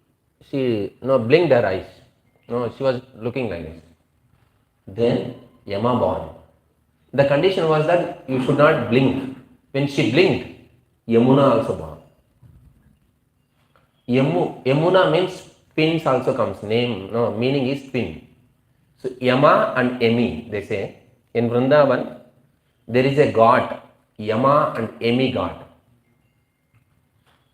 S1: she blinked her eyes. No, she was looking like this. Then Yama born. The condition was that you should not blink. When she blinked, Yamuna also born. Yamuna means twins also comes. Meaning is twin. So Yama and Emi, they say. In Vrindavan, there is a god, Yama and Emi god.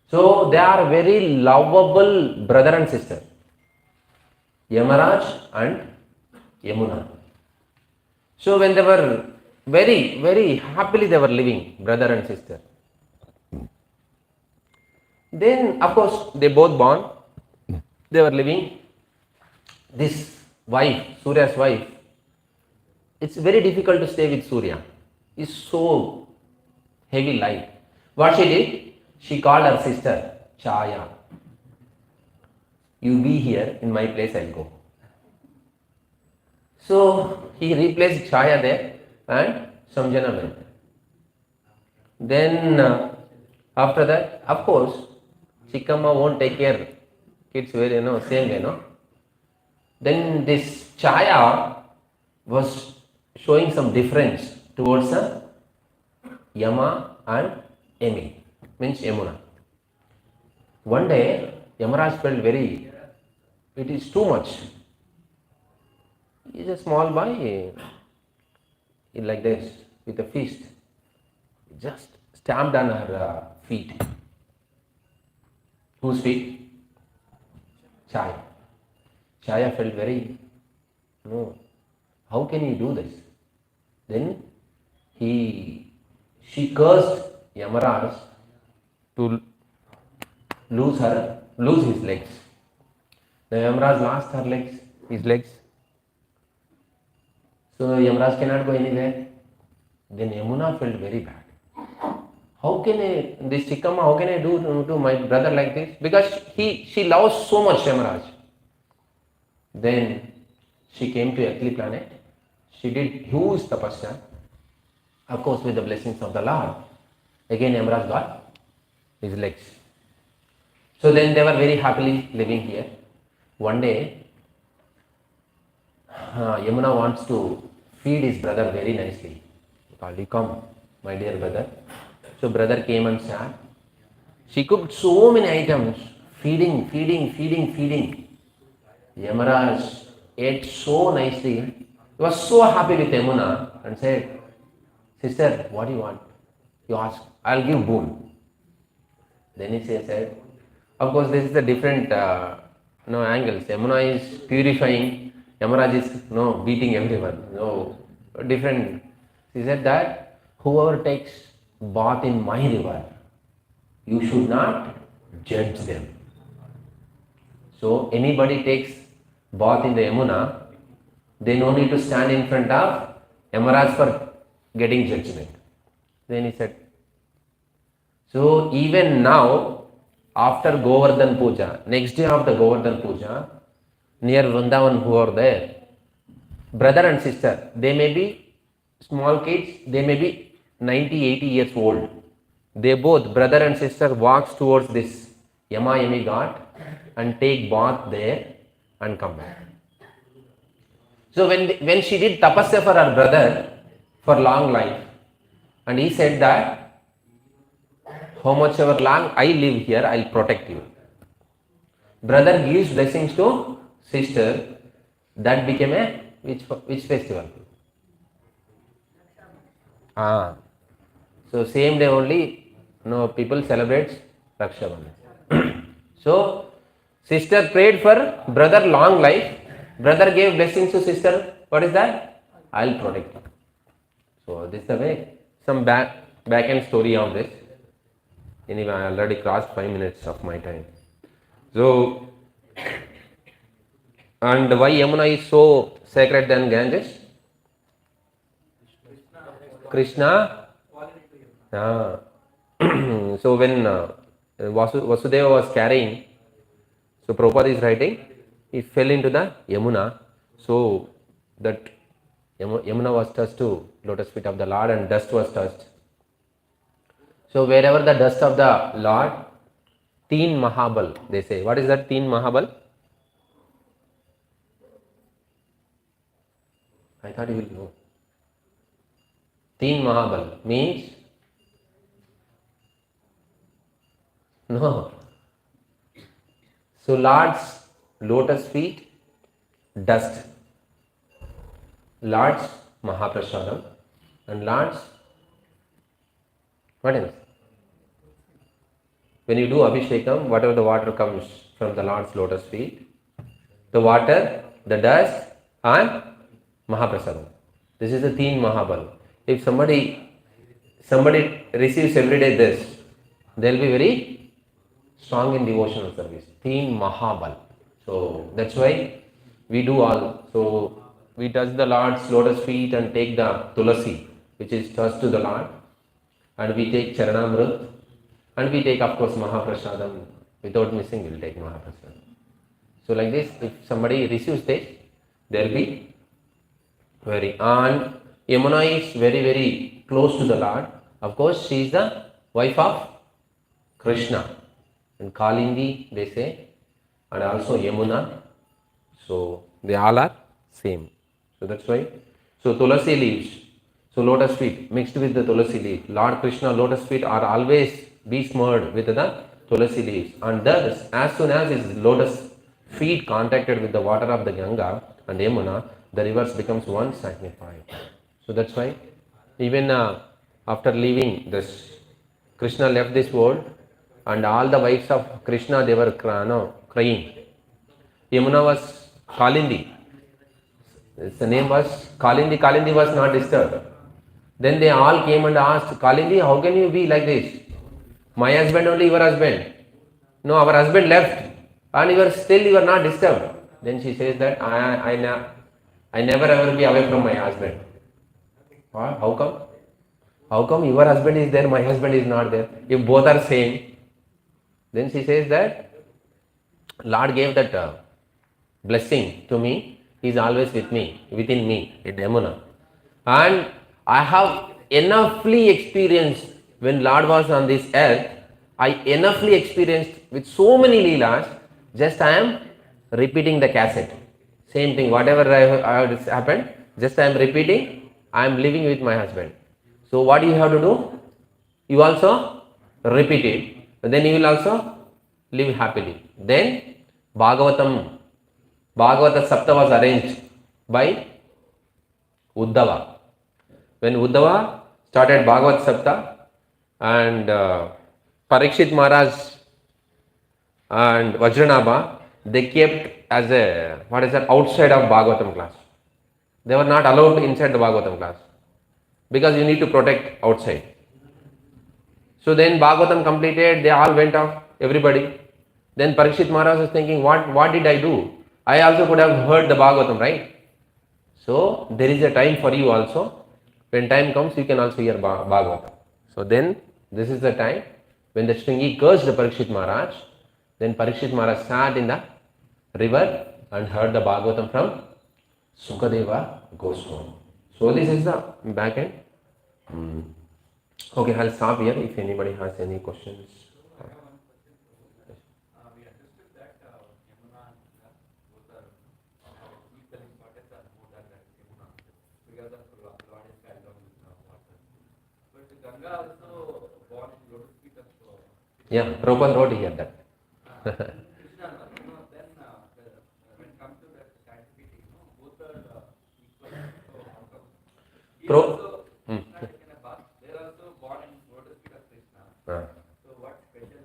S1: So they are very lovable brother and sister. Yamaraj and Yamuna. So when they were very, very happily they were living, brother and sister. Then, of course, they both born. They were living. This wife, Surya's wife, it's very difficult to stay with Surya. It's so heavy light. What she did? She called her sister, Chaya. You be here, in my place I'll go. So, he replaced Chaya there and Samjana went. Then, after that, of course, Chikkamma won't take care kids very, same way, Then this Chaya was showing some difference towards Yama and Emi, means Yamuna. One day, Yamaraj felt it is too much. He is a small boy, like this, with a fist. Just stamped on her feet. Whose feet? Chaya. Chaya felt how can he do this? Then she cursed Yamaraj to lose his legs. The Yamaraj lost his legs. So Yamaraj cannot go anywhere. Then Yamuna felt very bad. How can this Chikkamma, how can I do to my brother like this? Because she loves so much Yamaraj. Then she came to earthly planet. She did huge tapasya. Of course, with the blessings of the Lord. Again, Yamaraj got his legs. So then they were very happily living here. One day, Yamuna wants to feed his brother very nicely. He called, "You come, my dear brother." So brother came and sat. She cooked so many items, feeding. Yamaraj ate so nicely. He was so happy with Yamuna and said, "Sister, what do you want?" You ask, "I'll give boon." Then he said, of course this is a different no angles. Yamuna is purifying, Yamaraj is no beating everyone. No different. He said that whoever takes bath in my river, you should not judge them. So anybody takes bath in the Yamuna, they no need to stand in front of Yamaraj for getting judgment. Then he said, so even now, after Govardhan Puja, next day after Govardhan Puja, near Vrindavan who are there, brother and sister, they may be small kids, they may be 90, 80 years old. They both, brother and sister, walks towards this Yama Yami Ghat and take bath there and come back. So when she did tapasya for her brother for long life, and he said that how much ever long I live here, I'll protect you. Brother gives blessings to sister. That became a which festival? So same day only, no people celebrate Raksha Bandhan. So sister prayed for brother long life. Brother gave blessings to sister. What is that? I'll protect you. So this is the way. Some back end story of this. Anyway, I already crossed 5 minutes of my time. So, and why Yamuna is so sacred than Ganges? Krishna. So when Vasudeva was carrying, so Prabhupada is writing, he fell into the Yamuna. So that Yamuna was touched to lotus feet of the Lord and dust was touched. So wherever the dust of the Lord, Teen Mahabal, they say. What is that Teen Mahabal? I thought you will know. Teen Mahabal means no. So Lord's lotus feet, dust. Lord's Mahaprasadam and Lord's what else? When you do Abhishekam, whatever the water comes from the Lord's lotus feet, the water, the dust and Mahaprasadam. This is the Teen Mahabal. If somebody receives every day this, they will be very strong in devotional service. Teen Mahabal. So that's why we do all. So we touch the Lord's lotus feet and take the Tulasi, which is touched to the Lord. And we take Charanamrit and we take of course Mahaprasadam. Without missing we will take Mahaprasadam. So like this, if somebody receives this, there will be very, and Yamuna is very very close to the Lord. Of course she is the wife of Krishna and Kalindi they say, and also Yamuna. So they all are same. So that's why. So Tulasi leaves. So lotus feet mixed with the Tulasi leaf. Lord Krishna lotus feet are always besmeared with the Tulasi leaves. And thus, as soon as his lotus feet contacted with the water of the Ganga and Yamuna, the rivers becomes one sanctified. So that's why even after leaving this, Krishna left this world and all the wives of Krishna, they were crying. Yamuna was Kalindi. The name was Kalindi. Kalindi was not disturbed. Then they all came and asked, Kalindi, how can you be like this? My husband only, your husband. No, our husband left and you are not disturbed. Then she says that I never ever be away from my husband. How come? How come your husband is there, my husband is not there? If both are same. Then she says that Lord gave that blessing to me. He is always with me, within me, in Yamuna. And I have enoughly experienced when Lord was on this earth. I enoughly experienced with so many leelas. Just I am repeating the cassette. Same thing, whatever has happened, just I am repeating. I am living with my husband. So what you have to do? You also repeat it. Then you will also live happily. Then Bhagavata Sapta was arranged by Uddhava. When Uddhava started Bhagavat Sapta and Parikshit Maharaj and Vajranabha, they kept as a, what is that, outside of Bhagavatam class. They were not allowed inside the Bhagavatam class because you need to protect outside. So then Bhagavatam completed, they all went off, everybody. Then Parikshit Maharaj was thinking, what did I do? I also could have heard the Bhagavatam, right? So there is a time for you also. When time comes, you can also hear Bhagavatam. So then this is the time when the Shringi cursed the Parikshit Maharaj. Then Parikshit Maharaj sat in the river and heard the Bhagavatam from Sukadeva Goswami. So this is the back end. Okay, I'll stop here if anybody has any questions.
S2: We understood that Yamuna and Ganga both are equal importance are more than Yamuna because of Lord is carried on with water. But Ganga also born in lotus feet of
S1: Yeah, Prabhupada wrote here that.
S2: Krishna. Then when it comes to that scientific, both are equal. He also Krishna taken a bath. They are also born in lotus feet of Krishna. So what special?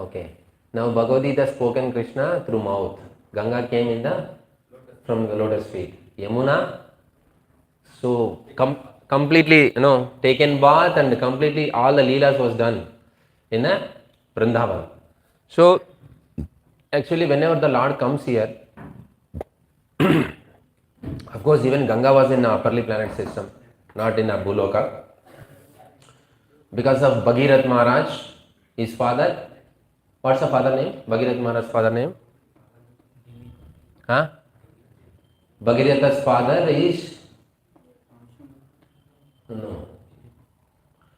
S1: Okay. Now Bhagavad Gita spoken Krishna through mouth. Ganga came in the from the lotus feet. Yamuna, so completely, taken bath and completely all the leelas was done in a Vrindavan. So actually, whenever the Lord comes here, of course, even Ganga was in a upperly planet system, not in a Bhuloka. Because of Bhagirath Maharaj, his father, what's the father name? Bhagirath Maharaj's father name? Huh? Bhagirath's father is? No.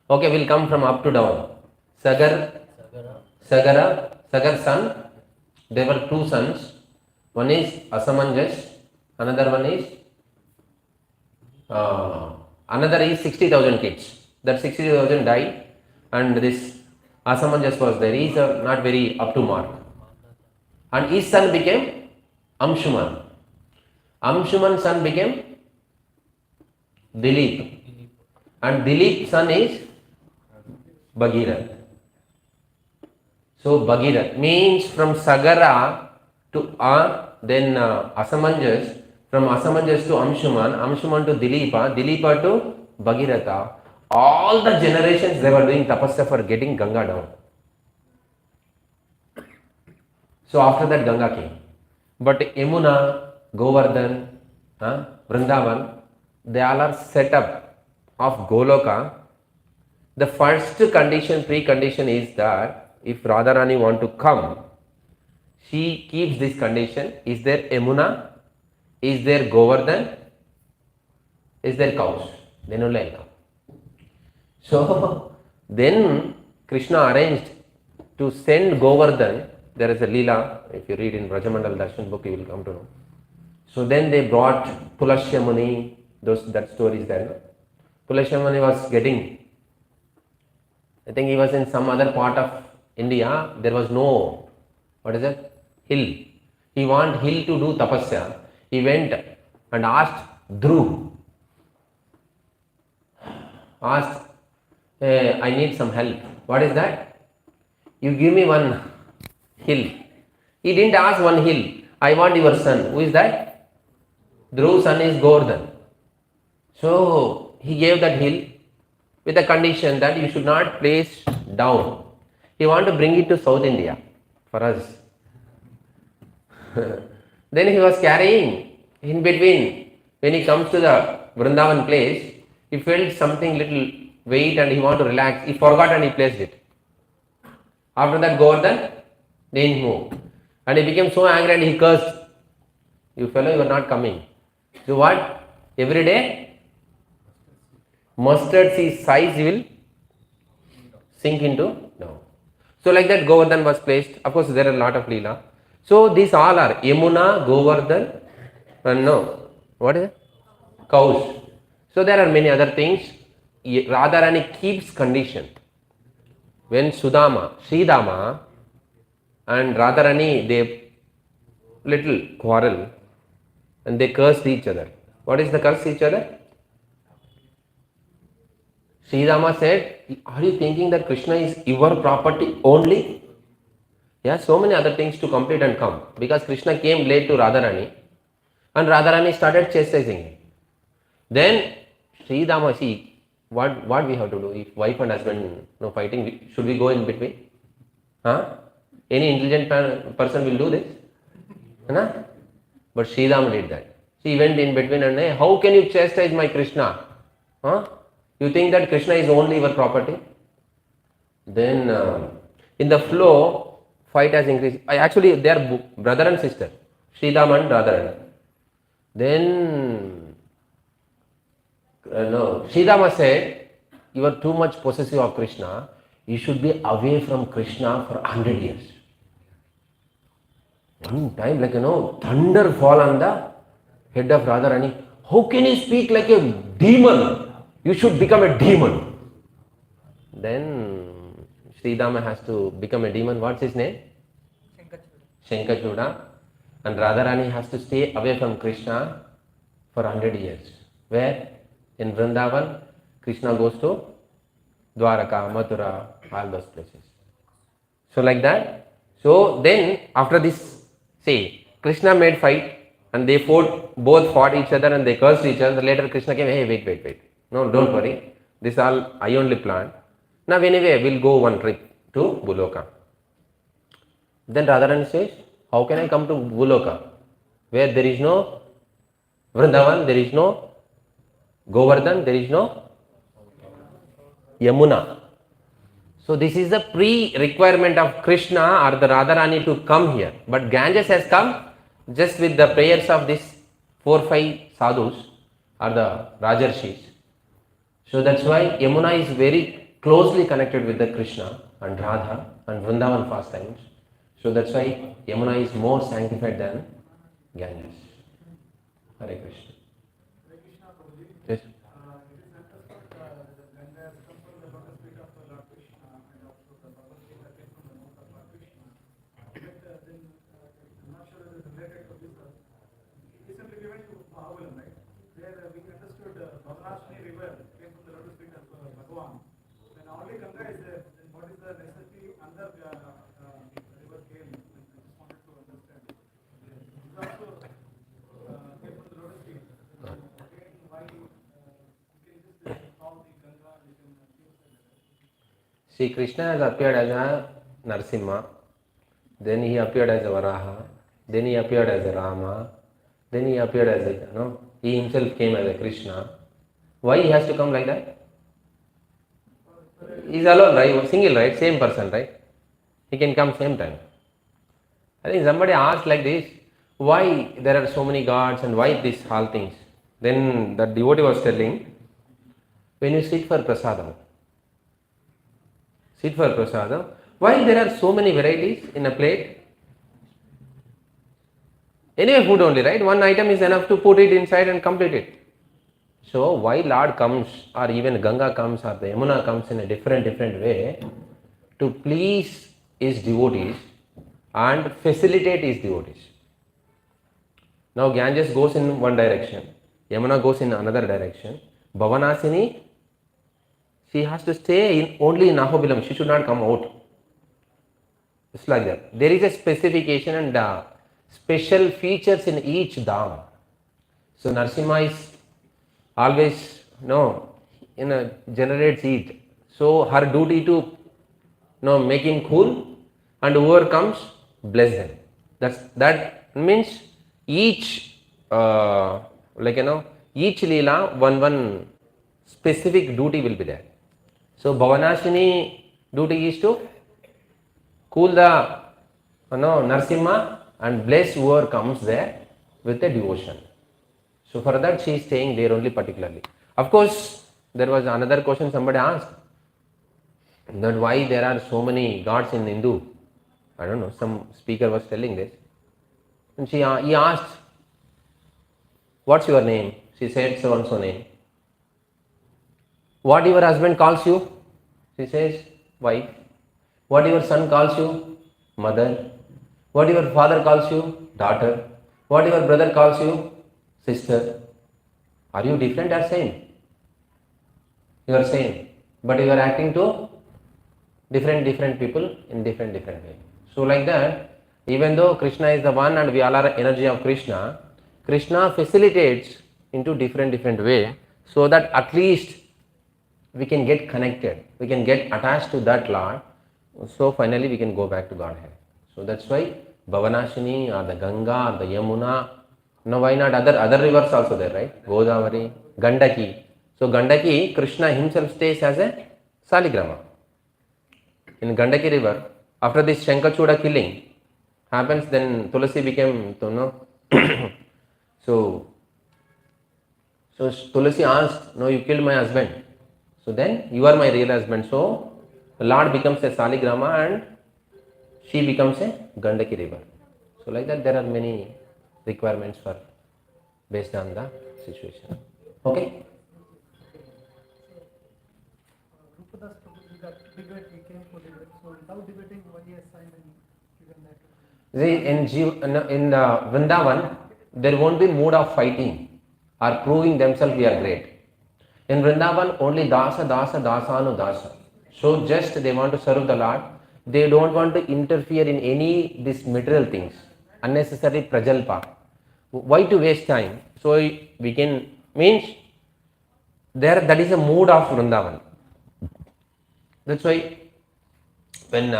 S1: Okay, we'll come from up to down. Sagar's son. There were two sons. One is Asamanjas, another one is another is 60,000 kids. That 60,000 died, and this Asamanjas was there. He is not very up to mark. And his son became Amshuman. Amshuman's son became Dilip. And Dilip's son is Bhagirath. So Bhagirath means from Sagara to then Asamanjas, from Asamanjas to Amshuman, Amshuman to Dilipa, Dilipa to Bhagiratha. All the generations they were doing tapasya for getting Ganga down. So after that Ganga came. But Yamuna, Govardhan, Vrindavan, they all are set up of Goloka. The first condition, precondition is that if Radharani want to come, she keeps this condition. Is there Yamuna? Is there Govardhan? Is there cows? Then only I'll come. So then Krishna arranged to send Govardhan. There is a Leela, if you read in Brajamandal Darshan book, you will come to know. So then they brought Pulashya Muni, that story is there. No? Pulashya Muni was getting, I think he was in some other part of India, there was no, what is it? Hill. He want hill to do tapasya. He went and asked Dhruv, I need some help. What is that? You give me one hill. He didn't ask one hill. I want your son. Who is that? Dhruv's son is Govardhan. So he gave that hill with the condition that you should not place down. He want to bring it to South India for us. Then he was carrying in between. When he comes to the Vrindavan place, he felt something little weight and he want to relax. He forgot and he placed it. After that Govardhan didn't move. And he became so angry and he cursed. You fellow, you are not coming. So what? Every day, mustard seed size will sink into down. So like that Govardhan was placed. Of course there are a lot of Leela. So these all are Yamuna, Govardhan, and what is it? Cows. So there are many other things. Radharani keeps condition. When Sridama and Radharani, they little quarrel and they cursed each other. What is the curse each other? Sridama said, are you thinking that Krishna is your property only? He has so many other things to complete and come. Because Krishna came late to Radharani and Radharani started chastising him. Then Sri Dama, see, what we have to do? If wife and husband fighting, should we go in between? Huh? Any intelligent person will do this? Huh? But Sri Dama did that. She went in between and hey, how can you chastise my Krishna? Huh? You think that Krishna is only your property? Then in the flow, fight has increased. Actually, they are brother and sister, Sridham and Radharani. Then no, Sridhama said, you are too much possessive of Krishna. You should be away from Krishna for 100 years. One time, thunder fall on the head of Radharani. How can you speak like a demon? You should become a demon. Then Sridhama has to become a demon. What's his name? Shankachuda. And Radharani has to stay away from Krishna for 100 years. Where? In Vrindavan, Krishna goes to Dwaraka, Mathura, all those places. So like that. So then after this, say, Krishna made fight and they both fought each other and they cursed each other. Later Krishna came, hey, wait. No, don't worry. This all I only planned. Now anyway, we'll go one trip to Buloka. Then Radharani says, how can I come to Buloka? Where there is no Vrindavan, there is no Govardhan, there is no Yamuna. So this is the pre-requirement of Krishna or the Radharani to come here. But Ganges has come just with the prayers of these 4-5 sadhus or the Rajarshis. So that's why Yamuna is very closely connected with the Krishna and Radha and Vrindavan pastimes. So that's why Yamuna is more sanctified than Ganges. Hare Krishna. Yes. See, Krishna has appeared as a Narsimha, then he appeared as a Varaha, then he appeared as a Rama, then he appeared as a, he himself came as a Krishna. Why he has to come like that? He is alone, right? Single, right? Same person, right? He can come same time. I think somebody asked like this, why there are so many gods and why these all things? Then the devotee was telling, when you sit for prasadam, why there are so many varieties in a plate? Anyway, food only, right? One item is enough to put it inside and complete it. So why Lord comes or even Ganga comes or the Yamuna comes in a different way to please his devotees and facilitate his devotees. Now Ganges goes in one direction, Yamuna goes in another direction. Bhavanasini, she has to stay only in Ahobilam. She should not come out. It's like that. There is a specification and special features in each dham. So Narsimha is always generates heat. So her duty to make him cool, and whoever comes, bless them. That means each each leela one specific duty will be there. So Bhavanashini duty is to cool the Narsimha and bless whoever comes there with a devotion. So for that she is staying there only particularly. Of course, there was another question somebody asked, that why there are so many gods in Hindu. I don't know, some speaker was telling this. And he asked, what's your name? She said so and so name. What your husband calls you? She says, wife. What your son calls you? Mother. What your father calls you? Daughter. What your brother calls you? Sister. Are you different or same? You are same. But you are acting to different people in different way. So like that, even though Krishna is the one and we all are energy of Krishna, Krishna facilitates into different way so that at least we can get connected, we can get attached to that Lord. So finally we can go back to Godhead. So that's why Bhavanashini or the Ganga or the Yamuna. Now why not other rivers also there, right? Godavari, Gandaki. So Gandaki, Krishna himself stays as a Saligrama. In Gandaki river, after this Shankachuda killing happens, then Tulasi became, so Tulasi asked, no, you killed my husband. So then you are my real husband. So the Lord becomes a Saligrama and she becomes a Gandaki river. So like that there are many requirements for based on the situation. Okay?
S3: Rupadas Prabhu, that debate he came for debate. So without debating, why he has signed and given that?
S1: See, in Vrindavan, there won't be mood of fighting or proving themselves we are great. In Vrindavan, only Dasa, Dasa, Dasanu, Dasa. So just they want to serve the Lord. They don't want to interfere in any these material things, unnecessary prajalpa. Why to waste time? So we can means there that is a mood of Vrindavan. That's why when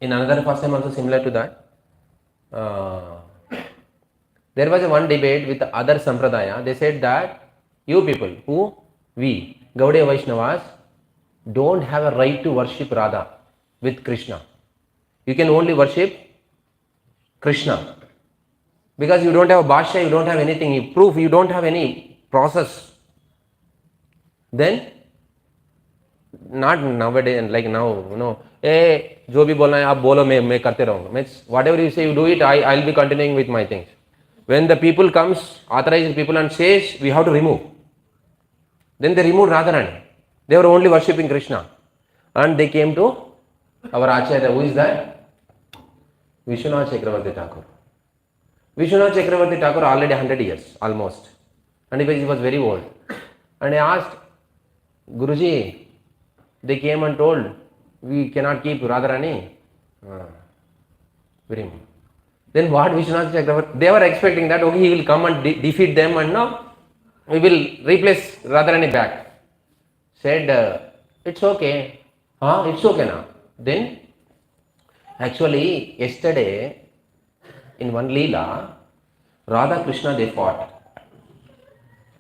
S1: in another pastime also similar to that, there was a one debate with the other sampradaya. They said that you people who we Gaudiya Vaishnavas don't have a right to worship Radha with Krishna. You can only worship Krishna because you don't have a bhashya, you don't have anything, you proof, you don't have any process. Then not nowadays like now, hey, जो भी बोलना है आप बोलो मैं करते रहूँगा. Means whatever you say you do it, I'll be continuing with my things. When the people comes, authorized people and says we have to remove, then they removed Radharani. They were only worshipping Krishna, and they came to our Acharya. Who is that? Vishwanath Chakravarti Thakur. Vishwanath Chakravarti Thakur already 100 years almost, and he was very old. And I asked Guruji. They came and told we cannot keep Radharani. Very much. Then what Vishwanath Chakravarti? They were expecting that okay, he will come and defeat them, and now we will replace Radharani back. Said it's okay. It's okay now. Then actually yesterday in one Leela, Radha Krishna they fought.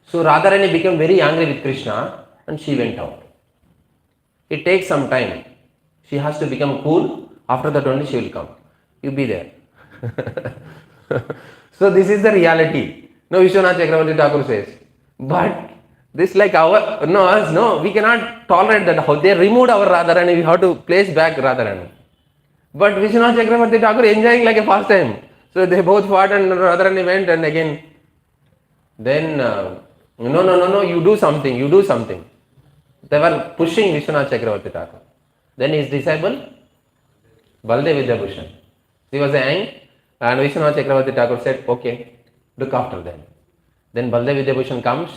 S1: So Radharani became very angry with Krishna and she went out. It takes some time. She has to become cool. After that only she will come. You be there. So this is the reality. No, Vishwanath Chakravarti Thakur says. But this like no, we cannot tolerate that. How they removed our Radharani, we have to place back Radharani. But Vishwanath Chakravarti Thakur enjoying like a pastime. So they both fought and Radharani went and again. Then no, you do something. They were pushing Vishwanath Chakravarti Thakur. Then his disciple, Baldev Vidyabhushan. He was young and Vishwanath Chakravarti Thakur said, okay, look after them. Then Baldev Vidyabhushan comes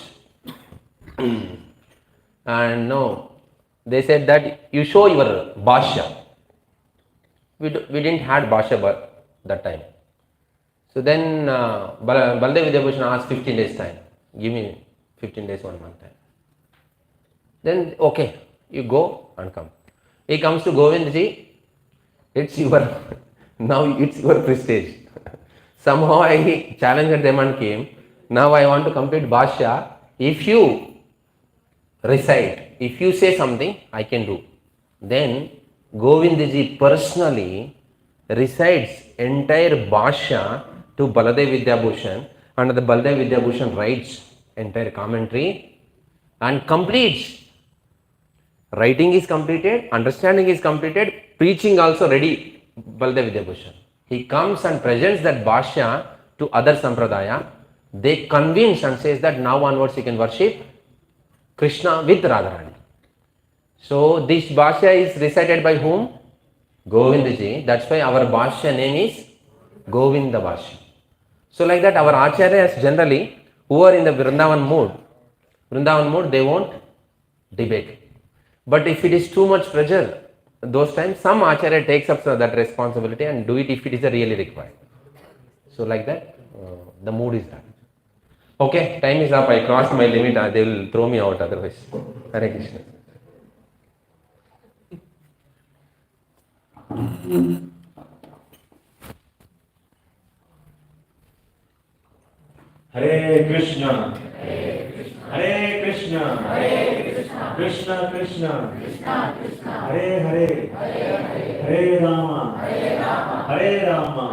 S1: and no, they said that you show your bhashya. We didn't had bhashya that time. So then Baldev Vidyabhushan asked 15 days time. Give me 15 days, 1 month time. Then okay, you go and come. He comes to Govindji. It's your prestige. Somehow I challenged them and came. Now I want to complete bhashya. If you recite, if you say something, I can do. Then Govindji personally recites entire bhashya to Baladev Vidyabhushan, and the Baladev Vidyabhushan writes entire commentary and completes. Writing is completed, understanding is completed, preaching also ready, Baladev Vidyabhushan. He comes and presents that bhashya to other sampradaya. They convince and says that now onwards you can worship Krishna with Radharani. So this bhashya is recited by whom? Govindji. That's why our bhashya name is Govinda Bhashya. So like that our acharyas generally who are in the Vrindavan mood, they won't debate. But if it is too much pressure, those times some Acharya takes up that responsibility and do it if it is really required. So like that, the mood is that. Okay, time is up. I crossed my limit. They will throw me out otherwise. Hare Krishna.
S4: Hare Krishna, Hare Krishna, Krishna Krishna, Hare Hare, Hare Rama, Hare Rama.